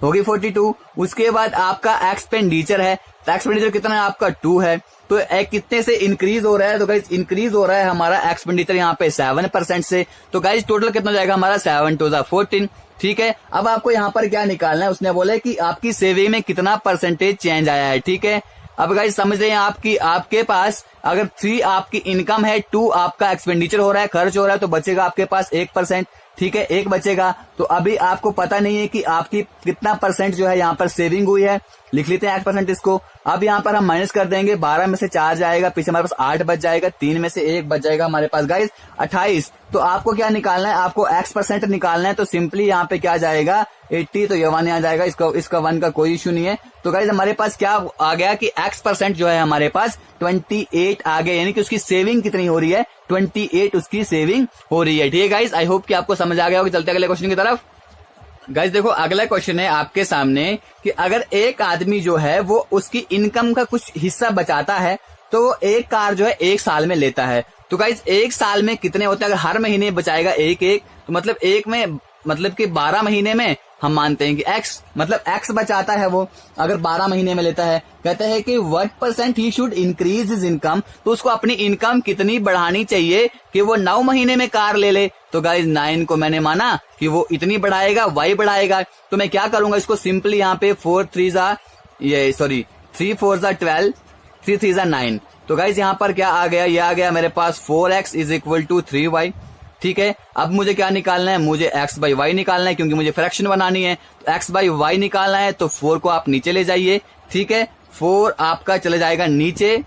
हो गई 42। उसके बाद आपका एक्सपेंडिचर है, एक्सपेंडिचर कितना है आपका 2 है, तो कितने से इंक्रीज हो रहा है, तो गाइज इंक्रीज हो रहा है हमारा एक्सपेंडिचर यहाँ पे 7% से। तो गाइज टोटल कितना हो जाएगा हमारा 7 2 जा 14, ठीक है। अब आपको यहाँ पर क्या निकालना है, उसने बोला कि आपकी सेविंग में कितना परसेंटेज चेंज आया है, ठीक है। अब गाइज समझ रहे हैं आपके पास अगर 3 आपकी इनकम है, 2 आपका एक्सपेंडिचर हो रहा है, खर्च हो रहा है, तो बचेगा आपके पास 1%, ठीक है, 1 बचेगा। तो अभी आपको पता नहीं है कि आपकी कितना परसेंट जो है यहाँ पर सेविंग हुई है, लिख लेते हैं 1% इसको। अब यहाँ पर हम माइनस कर देंगे, 12 में से 4 जाएगा, पीछे हमारे पास 8 बच जाएगा, 3 में से 1 बच जाएगा हमारे पास गाइस 28। तो आपको क्या निकालना है, आपको x% निकालना है, तो सिंपली यहाँ पे क्या जाएगा 80, तो ये 1 आ जाएगा, इसका 1 का कोई इश्यू नहीं है। तो गाइस हमारे पास क्या आ गया कि x% जो है हमारे पास 28 आ गया, यानी कि उसकी सेविंग कितनी हो रही है, 28 उसकी सेविंग हो रही है, ठीक है गाइस। आई होप कि आपको समझ आ गया होगा। चलते अगले क्वेश्चन की तरफ। गाइस देखो अगला क्वेश्चन है आपके सामने कि अगर एक आदमी जो है वो उसकी इनकम का कुछ हिस्सा बचाता है, तो वो एक कार जो है 1 साल में लेता है। तो गाइस 1 साल में कितने होते हैं, अगर हर महीने बचाएगा एक एक, तो मतलब एक में मतलब कि 12 महीने में हम मानते हैं कि x बचाता है वो, अगर 12 महीने में लेता है। कहते हैं कि what % he should increase his income, तो उसको अपनी इनकम कितनी बढ़ानी चाहिए कि वो 9 महीने में कार ले ले। तो गाइज 9 को मैंने माना कि वो इतनी बढ़ाएगा, y बढ़ाएगा। तो मैं क्या करूंगा, इसको सिंपली यहाँ पे 3 4 जा 12, 3 3 जा 9। तो गाइज यहाँ पर क्या आ गया, ये आ गया मेरे पास 4x is equal to 3y, ठीक है। अब मुझे क्या निकालना है, मुझे x बाई वाई निकालना है, क्योंकि मुझे फ्रैक्शन बनानी है। तो x बाई वाई निकालना है, तो 4 को आप नीचे ले जाइए, ठीक है। 4 आपका चला जाएगा नीचे,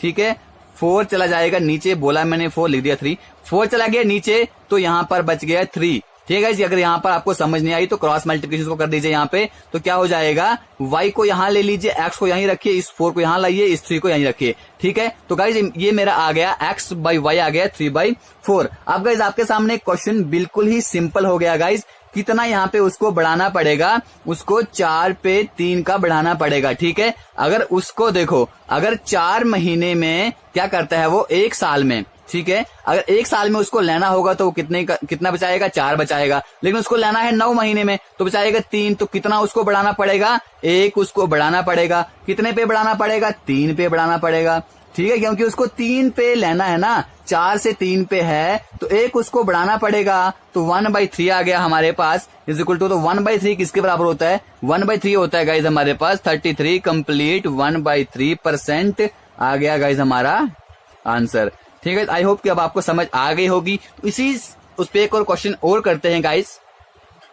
ठीक है, 4 चला जाएगा नीचे, बोला मैंने 4 लिख दिया 3, 4 चला गया नीचे, तो यहाँ पर बच गया 3, ठीक है जी। अगर यहाँ पर आपको समझ नहीं आई तो क्रॉस मल्टीप्लिकेशन को कर दीजिए यहाँ पे, तो क्या हो जाएगा, y को यहाँ ले लीजिए, x को यहीं रखिए, इस 4 को यहाँ लाइए, इस 3 को यहीं रखिए, ठीक है। तो गाइज ये मेरा आ गया x बाई वाई आ गया 3/4। अब गाइज आपके सामने क्वेश्चन बिल्कुल ही सिंपल हो गया गाइज। कितना यहाँ पे उसको बढ़ाना पड़ेगा, उसको 4 पे 3 का बढ़ाना पड़ेगा, ठीक है। अगर उसको देखो, अगर 4 महीने में क्या करता है वो 1 साल में, ठीक है, अगर 1 साल में उसको लेना होगा तो कितना बचाएगा, 4 बचाएगा। लेकिन उसको लेना है 9 महीने में, तो बचाएगा 3, तो कितना उसको बढ़ाना पड़ेगा, 1 उसको बढ़ाना पड़ेगा। कितने पे बढ़ाना पड़ेगा, 3 पे बढ़ाना पड़ेगा, ठीक है, क्योंकि उसको 3 पे लेना है ना, 4 से 3 पे है, तो 1 उसको बढ़ाना पड़ेगा। तो 1/3 आ गया हमारे पास, इज इक्वल टू, तो 1/3 किसके बराबर होता है, 1/3 होता है गाइज हमारे पास 33 कंप्लीट 1/3% आ गया गाइज हमारा आंसर, ठीक है। आई होप कि अब आपको समझ आ गई होगी। तो इसी उस पे एक और क्वेश्चन और करते हैं गाइज।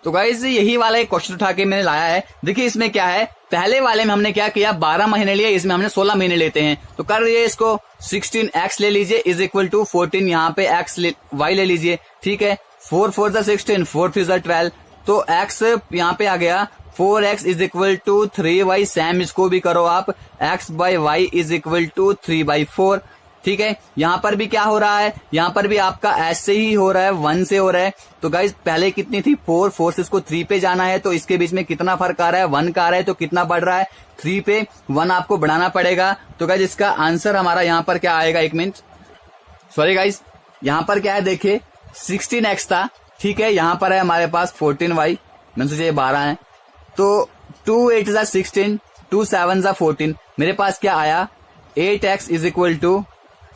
तो गाइज यही वाला एक क्वेश्चन उठा के मैंने लाया है। देखिए इसमें क्या है, पहले वाले में हमने क्या किया, 12 महीने लिए, इसमें हमने 16 महीने लेते हैं। तो कर रही है इसको 16x ले लीजिए इज इक्वल टू 14, यहाँ पे y ले लीजिए, ठीक है। 4 4 जा 16, 4 3 जा 12, तो x यहाँ पे आ गया 4x is equal to 3y। Same इसको भी करो आप, x by y is equal to 3/4, ठीक है। यहाँ पर भी क्या हो रहा है, यहाँ पर भी आपका ऐसे ही हो रहा है, 1 से हो रहा है। तो गाइज पहले कितनी थी 4 से इसको 3 पे जाना है, तो इसके बीच में कितना फर्क आ रहा है, 1 का आ रहा है, तो कितना बढ़ रहा है 3 पे 1 आपको बढ़ाना पड़ेगा। तो गाइज इसका आंसर हमारा यहाँ पर क्या आएगा, 1 मिनट, सॉरी गाइज, यहाँ पर क्या है देखिए 16x था, ठीक है, यहाँ पर है हमारे पास 14y, मैंने सोचा ये 12 है, तो 2 8 जा 16, 2 7 जा 14, मेरे पास क्या आया 8x is equal to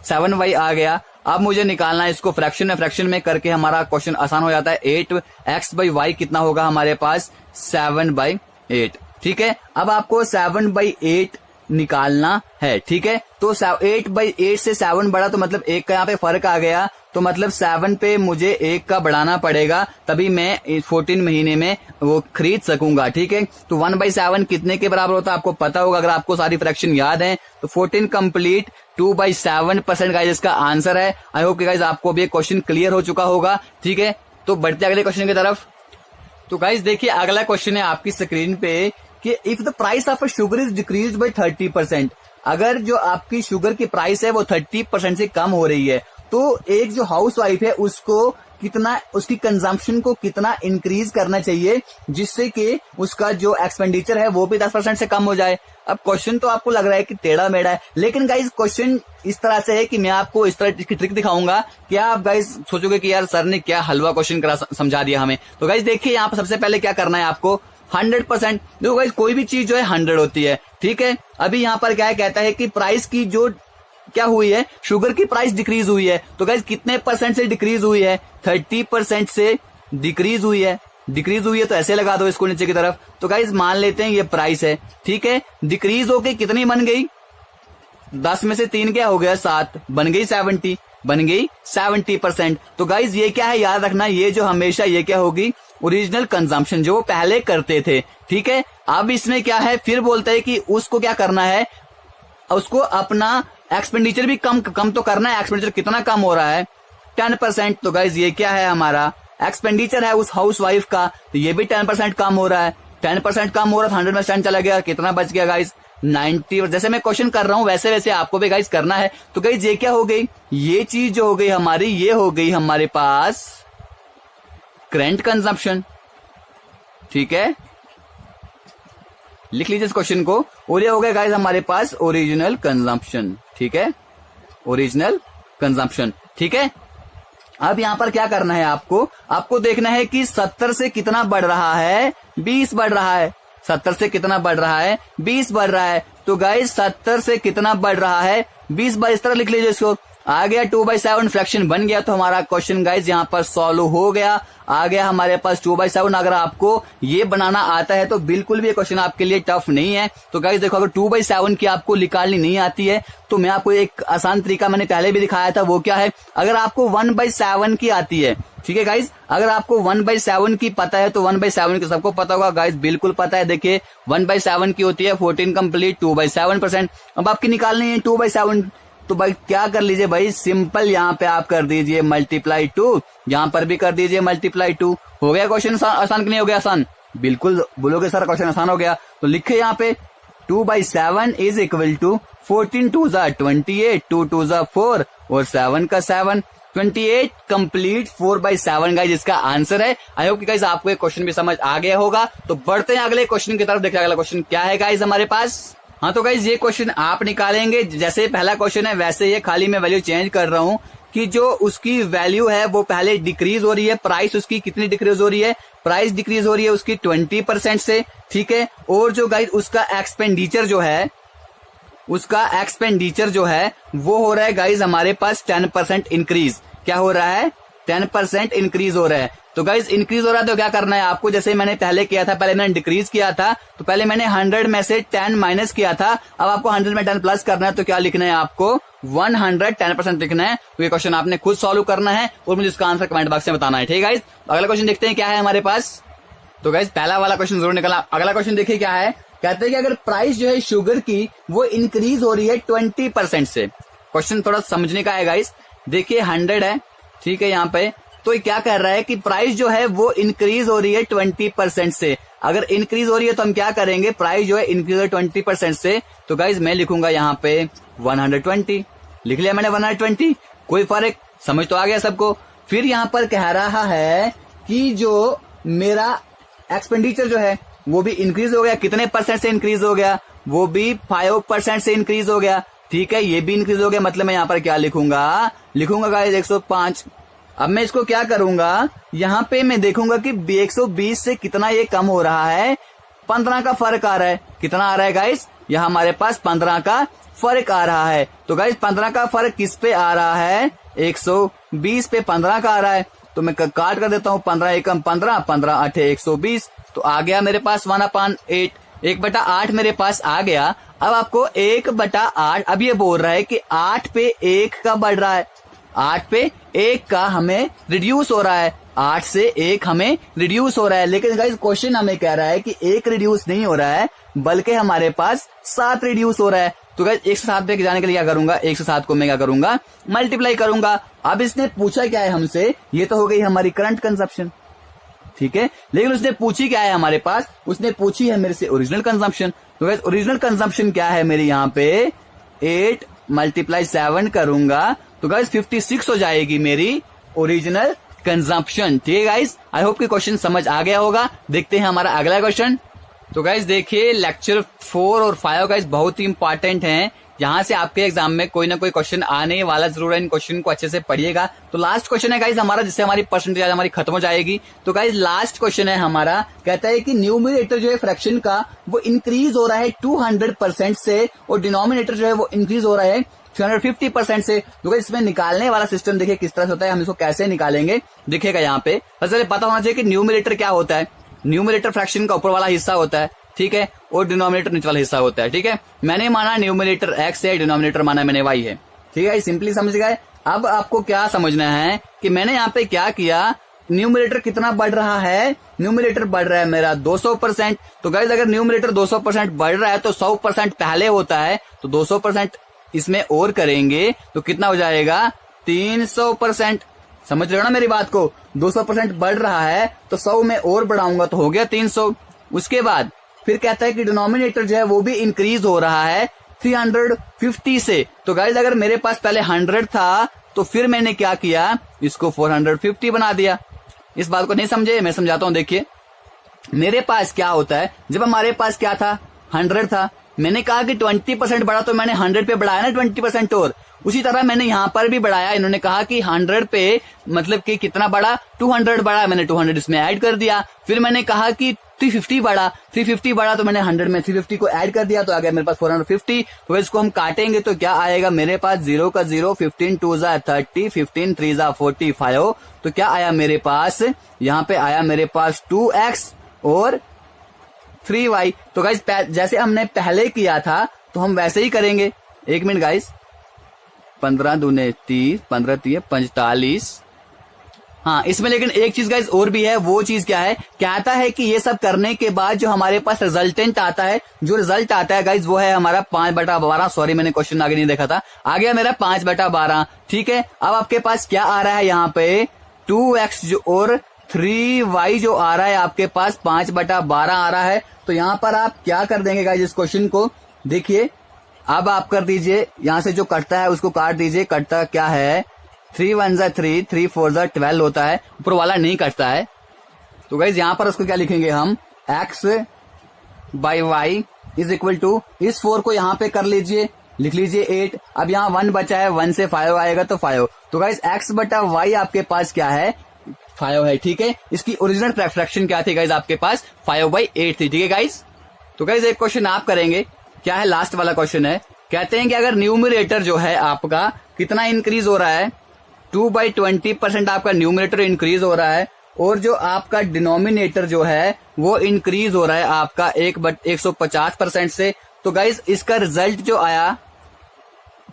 7y आ गया। अब मुझे निकालना है इसको फ्रैक्शन में करके हमारा क्वेश्चन आसान हो जाता है। 8x बाई वाई कितना होगा हमारे पास 7/8, ठीक है। अब आपको 7/8 निकालना है, ठीक है। तो 8/8 से 7 बढ़ा, तो मतलब 1 का यहाँ पे फर्क आ गया, तो मतलब 7 पे मुझे 1 का बढ़ाना पड़ेगा, तभी मैं 14 महीने में वो खरीद सकूंगा। ठीक है, तो 1/7 कितने के बराबर होता है आपको पता होगा, अगर आपको सारी फ्रैक्शन याद है तो 14 कंप्लीट 2/7% गाइज इसका आंसर है। आई होप कि गाइज आपको भी क्वेश्चन क्लियर हो चुका होगा। ठीक है, तो बढ़ते अगले क्वेश्चन की तरफ। तो गाइज देखिए अगला क्वेश्चन है आपकी स्क्रीन पे कि if the price of sugar is decrease by 30%, अगर जो आपकी शुगर की प्राइस है वो 30% से कम हो रही है, तो एक जो हाउस वाइफ है उसको कितना, उसकी कंजम्पशन को कितना इंक्रीज करना चाहिए जिससे कि उसका जो एक्सपेंडिचर है वो भी 10% से कम हो जाए। अब क्वेश्चन तो आपको लग रहा है कि टेढ़ा मेढ़ा है, लेकिन गाइज क्वेश्चन इस तरह से है कि मैं आपको इस तरह की ट्रिक दिखाऊंगा कि आप गाइज सोचोगे कि यार सर ने क्या हलवा क्वेश्चन करा समझा दिया हमें। तो गाइज देखिए यहाँ पर सबसे पहले क्या करना है आपको, 100%। देखो गाइज कोई भी चीज जो है 100 होती है। ठीक है, अभी यहाँ पर क्या है, कहता है कि प्राइस की जो क्या हुई है, शुगर की प्राइस डिक्रीज हुई है। तो गाइज कितने परसेंट से डिक्रीज हुई है, 30% से डिक्रीज हुई है। डिक्रीज हुई है तो ऐसे लगा दो इसको नीचे की तरफ। तो गाइज मान लेते हैं ये प्राइस है। ठीक है, डिक्रीज होके कितनी बन गई, 10 में से 3 क्या हो गया, 7, बन गई 70, बन गई 70%। तो गाइज ये क्या है, याद रखना, ये जो हमेशा ये क्या होगी, ओरिजिनल कंजम्पशन जो वो पहले करते थे। ठीक है, अब इसमें क्या है, फिर बोलते हैं कि उसको क्या करना है, उसको अपना एक्सपेंडिचर भी कम तो करना है। एक्सपेंडिचर कितना कम हो रहा है, 10%। तो गाइज ये क्या है, हमारा एक्सपेंडिचर है उस हाउस वाइफ का, तो ये भी 10% कम हो रहा है। 10% कम हो रहा है, 100 में 10 चला गया, कितना बच गया गाइज, 90। जैसे मैं क्वेश्चन कर रहा हूं वैसे वैसे आपको भी गाइज करना है। तो गाइज ये क्या हो गई, ये चीज जो हो गई हमारी, ये हो गई हमारे पास करंट कंजम्पशन। ठीक है, लिख लीजिए इस क्वेश्चन को, और ये हो गया गाइज हमारे पास ओरिजिनल कंजम्पशन। ठीक है, ओरिजिनल कंजम्पशन। ठीक है, अब यहां पर क्या करना है आपको देखना है कि 70 से कितना बढ़ रहा है, 20 बढ़ रहा है। 70 से कितना बढ़ रहा है, 20 बढ़ रहा है। तो गाइज 70 से कितना बढ़ रहा है, 20 बार, इस तरह लिख लीजिए इसको। आ गया 2/7 फ्रैक्शन बन गया, तो हमारा क्वेश्चन गाइज यहाँ पर सॉल्व हो गया। आ गया हमारे पास 2/7। अगर आपको ये बनाना आता है तो बिल्कुल भी ये क्वेश्चन आपके लिए टफ नहीं है। तो गाइज देखो, अगर 2/7 की आपको निकालनी नहीं आती है तो मैं आपको एक आसान तरीका मैंने पहले भी दिखाया था, वो क्या है, अगर आपको 1/7 की आती है, ठीक है गाइज, अगर आपको 1/7 की पता है तो 1/7 की सबको पता होगा गाइज, बिल्कुल पता है। देखिए 1/7 की होती है 14 कंप्लीट 2/7%। अब आपकी निकालनी है 2/7, तो भाई क्या कर लीजिए भाई, सिंपल यहाँ पे आप कर दीजिए मल्टीप्लाई 2, यहाँ पर भी कर दीजिए मल्टीप्लाई 2। हो गया क्वेश्चन आसान कि नहीं हो गया आसान, बिल्कुल बोलोगे सर क्वेश्चन आसान हो गया। तो लिखे यहाँ पे 2/7 इज इक्वल टू 14 2 जा 28, 2 2 जा 4 और 7 का 7, 28 कंप्लीट 4/7 गाइज इसका आंसर है। आई होप कि गाइज आपको ये क्वेश्चन भी समझ आ गया होगा। तो बढ़ते हैं अगले क्वेश्चन की तरफ। देखिए अगला क्वेश्चन क्या है गाइज हमारे पास। हाँ तो गाइज ये क्वेश्चन आप निकालेंगे, जैसे पहला क्वेश्चन है वैसे ये, खाली मैं वैल्यू चेंज कर रहा हूँ कि जो उसकी वैल्यू है वो पहले डिक्रीज हो रही है, प्राइस उसकी कितनी डिक्रीज हो रही है, प्राइस डिक्रीज हो रही है उसकी 20% से। ठीक है, और जो गाइज उसका एक्सपेंडिचर जो है, उसका एक्सपेंडिचर जो है वो हो रहा है गाइज हमारे पास 10% इंक्रीज। क्या हो रहा है, 10% इंक्रीज हो रहा है। तो गाइज इंक्रीज हो रहा है तो क्या करना है आपको, जैसे मैंने पहले किया था, पहले मैंने डिक्रीज किया था, तो पहले मैंने 100 में से 10 माइनस किया था, अब आपको 100 में 10 प्लस करना है। तो क्या लिखना है आपको, 110% लिखना है। तो ये क्वेश्चन आपने खुद सॉल्व करना है और मुझे इसका आंसर कमेंट बॉक्स में बताना है। ठीक है गाइज, अगला क्वेश्चन देखते हैं क्या है हमारे पास। तो गाइज पहला वाला क्वेश्चन जरूर निकला। अगला क्वेश्चन देखिए क्या है, कहते हैं कि अगर प्राइस जो है शुगर की वो इंक्रीज हो रही है 20% से। क्वेश्चन थोड़ा समझने का है गाइज। देखिए 100 है, ठीक है, यहाँ पे तो ये क्या कह रहा है कि प्राइस जो है वो इंक्रीज हो रही है 20% से। अगर इंक्रीज हो रही है तो हम क्या करेंगे, प्राइस जो है इंक्रीज हो रही है 20% से, तो गाइज मैं लिखूंगा यहाँ पे 120, लिख लिया मैंने 120। कोई फर्क, समझ तो आ गया सबको। फिर यहाँ पर कह रहा है कि जो मेरा एक्सपेंडिचर जो है वो भी इंक्रीज हो गया, कितने परसेंट से इंक्रीज हो गया, वो भी 5% से इंक्रीज हो गया। ठीक है, ये भी इंक्रीज हो गया, मतलब मैं यहाँ पर क्या लिखूंगा गाइज 105। अब मैं इसको क्या करूंगा, यहाँ पे मैं देखूंगा कि 120 से कितना ये कम हो रहा है, 15 का फर्क आ रहा है। कितना आ रहा है गाइस, यहाँ हमारे पास 15 का फर्क आ रहा है। तो गाइस 15 का फर्क किस पे आ रहा है, 120 पे 15 का आ रहा है। तो मैं काट कर देता हूँ, 15 एकम 15, 15 8 120। तो आ गया मेरे पास 1/8, 1/8 मेरे पास आ गया। अब आपको 1/8, अब ये बोल रहा है कि 8 पे 1 का बढ़ रहा है। 8 पे 1 का हमें रिड्यूस हो रहा है, 8 से 1 हमें रिड्यूस हो रहा है। लेकिन गाइस क्वेश्चन हमें कह रहा है कि 1 रिड्यूस नहीं हो रहा है, बल्कि हमारे पास 7 रिड्यूस हो रहा है। तो गाइस 107 पे जाने के लिए क्या करूंगा, 107 को मैं क्या करूंगा, मल्टीप्लाई करूंगा। अब इसने पूछा क्या है हमसे, ये तो हो गई हमारी करंट कंजप्शन, ठीक है। लेकिन उसने पूछी क्या है हमारे पास, उसने पूछी है मेरे से ओरिजिनल कंजम्पशन। तो गाइस ओरिजिनल कंजम्पशन क्या है मेरी यहाँ पे, 8 × 7 करूंगा तो गाइस 56 हो जाएगी मेरी ओरिजिनल कंजम्पशन, ठीक है गाइस। आई होप कि क्वेश्चन समझ आ गया होगा। देखते हैं हमारा अगला क्वेश्चन। तो गाइस देखिए लेक्चर 4 और 5 गाइस बहुत ही इंपॉर्टेंट हैं। यहाँ से आपके एग्जाम में कोई ना कोई क्वेश्चन आने वाला जरूर है। इन क्वेश्चन को अच्छे से पढ़िएगा। तो लास्ट क्वेश्चन है गाइस हमारा, जिससे हमारी परसेंटेज हमारी खत्म हो जाएगी। तो गाइस लास्ट क्वेश्चन है हमारा, कहता है कि न्यूमरेटर जो है फ्रैक्शन का वो इंक्रीज हो रहा है 200% से, और डिनोमिनेटर जो है वो इंक्रीज हो रहा है 350% से। तो गाइस इसमें निकालने वाला सिस्टम देखिए किस तरह से होता है, हम इसको कैसे निकालेंगे देखिएगा। यहाँ पे सबसे पता होना चाहिए कि न्यूमरेटर क्या होता है। न्यूमरेटर फ्रैक्शन का ऊपर वाला हिस्सा होता है, ठीक है, और डिनोमिनेटर नीचे वाला हिस्सा होता है, ठीक है। मैंने माना न्यूमरेटर x है, डिनोमिनेटर माना मैंने y है, ठीक है। सिंपली समझ गए। अब आपको क्या समझना है कि मैंने यहाँ पे क्या किया, न्यूमरेटर कितना बढ़ रहा है, न्यूमरेटर बढ़ रहा है मेरा 200%। तो गाइस अगर न्यूमरेटर 200% बढ़ रहा है तो 100% पहले होता है, तो 200% इसमें और करेंगे तो कितना हो जाएगा, 300%। समझ रहे हो ना मेरी बात को, 200% बढ़ रहा है तो 100 में और बढ़ाऊंगा तो हो गया 300। उसके बाद फिर कहता है कि डिनोमिनेटर जो है वो भी इंक्रीज हो रहा है 350 से। तो गाइस अगर मेरे पास पहले 100 था तो फिर मैंने क्या किया, इसको 450 बना दिया। इस बात को नहीं समझे, मैं समझाता हूं। देखिए मेरे पास क्या होता है, जब हमारे पास क्या था, 100 था, मैंने कहा कि 20% बढ़ा तो मैंने 100 पे बढ़ाया ना 20% और। उसी तरह मैंने यहाँ पर भी बढ़ाया। इन्होंने कहा कि 100 पे मतलब कि कितना बढ़ा, 200 बढ़ा, मैंने 200 इसमें ऐड कर दिया। फिर मैंने कहा कि 350 बढ़ा, 350 बढ़ा तो मैंने 100 में 350 को ऐड कर दिया, तो आ गया मेरे पास 450। तो इसको हम काटेंगे तो क्या आएगा मेरे पास, 0 का 0, 15 2 30, 15 3 45। तो क्या आया मेरे पास, यहाँ पे आया मेरे पास 2x और 3y। तो गाइस जैसे हमने पहले किया था तो हम वैसे ही करेंगे। 1 मिनट गाइस, 15 दूने 30, 15 3 45। हाँ इसमें लेकिन एक चीज गाइस और भी है। वो चीज क्या है, कहता है कि ये सब करने के बाद जो हमारे पास रिजल्टेंट आता है, जो रिजल्ट आता है गाइस वो है हमारा 5/12। सॉरी मैंने क्वेश्चन आगे नहीं देखा था, आ गया मेरा 5/12, ठीक है। अब आपके पास क्या आ रहा है यहाँ पे, 2x जो और 3y जो आ रहा है आपके पास 5/12 आ रहा है। तो यहाँ पर आप क्या कर देंगे गाइस, इस क्वेश्चन को देखिए। अब आप कर दीजिए, यहाँ से जो कटता है उसको काट दीजिए। कटता क्या है, 3 1 3, 3 4 12 होता है, ऊपर वाला नहीं कटता है। तो गाइस यहाँ पर उसको क्या लिखेंगे हम, x/y इज इक्वल टू, इस 4 को यहाँ पे कर लीजिए, लिख लीजिए 8। अब यहाँ 1 बचा है, 1 से 5 आएगा तो 5। तो गाइस x/y आपके पास क्या है, 5 है, ठीक है। इसकी ओरिजिनल फ्रैक्शन क्या थी गाइस, आपके पास 5/8 थी, ठीक है गाइस। तो गाइस एक क्वेश्चन आप करेंगे, क्या है, लास्ट वाला क्वेश्चन है। कहते हैं कि अगर न्यूमरेटर जो है आपका कितना इंक्रीज हो रहा है, 2/20% आपका न्यूमरेटर इंक्रीज हो रहा है, और जो आपका डिनोमिनेटर जो है वो इंक्रीज हो रहा है आपका 150% से। तो गाइस इसका रिजल्ट जो आया,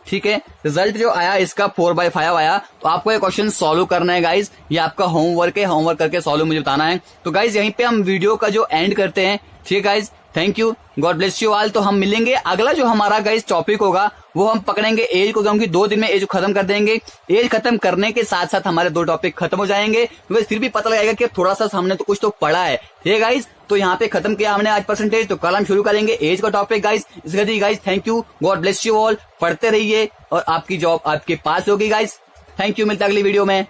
ठीक है, रिजल्ट जो आया इसका 4/5 आया। तो आपको ये क्वेश्चन सॉल्व करना है गाइस, ये आपका होमवर्क है, होमवर्क करके सॉल्व मुझे बताना है। तो गाइस यहीं पे हम वीडियो का जो एंड करते हैं, ठीक है guys, thank you, God bless you all. तो हम मिलेंगे, अगला जो हमारा गाइस टॉपिक होगा वो हम पकड़ेंगे एज को, क्योंकि 2 दिन में एज खत्म कर देंगे। एज खत्म करने के साथ साथ हमारे 2 टॉपिक खत्म हो जाएंगे, तो फिर भी पता लगेगा कि थोड़ा सा हमने तो कुछ तो पढ़ा है, ठीक है गाइस। तो यहाँ पे खत्म किया हमने आज परसेंटेज, तो कल हम शुरू करेंगे एज का टॉपिक गाइस। इसके लिए guys thank you, God bless you all, पढ़ते रहिए और आपकी जॉब आपके पास होगी गाइस। थैंक यू, मिलता है अगली वीडियो में।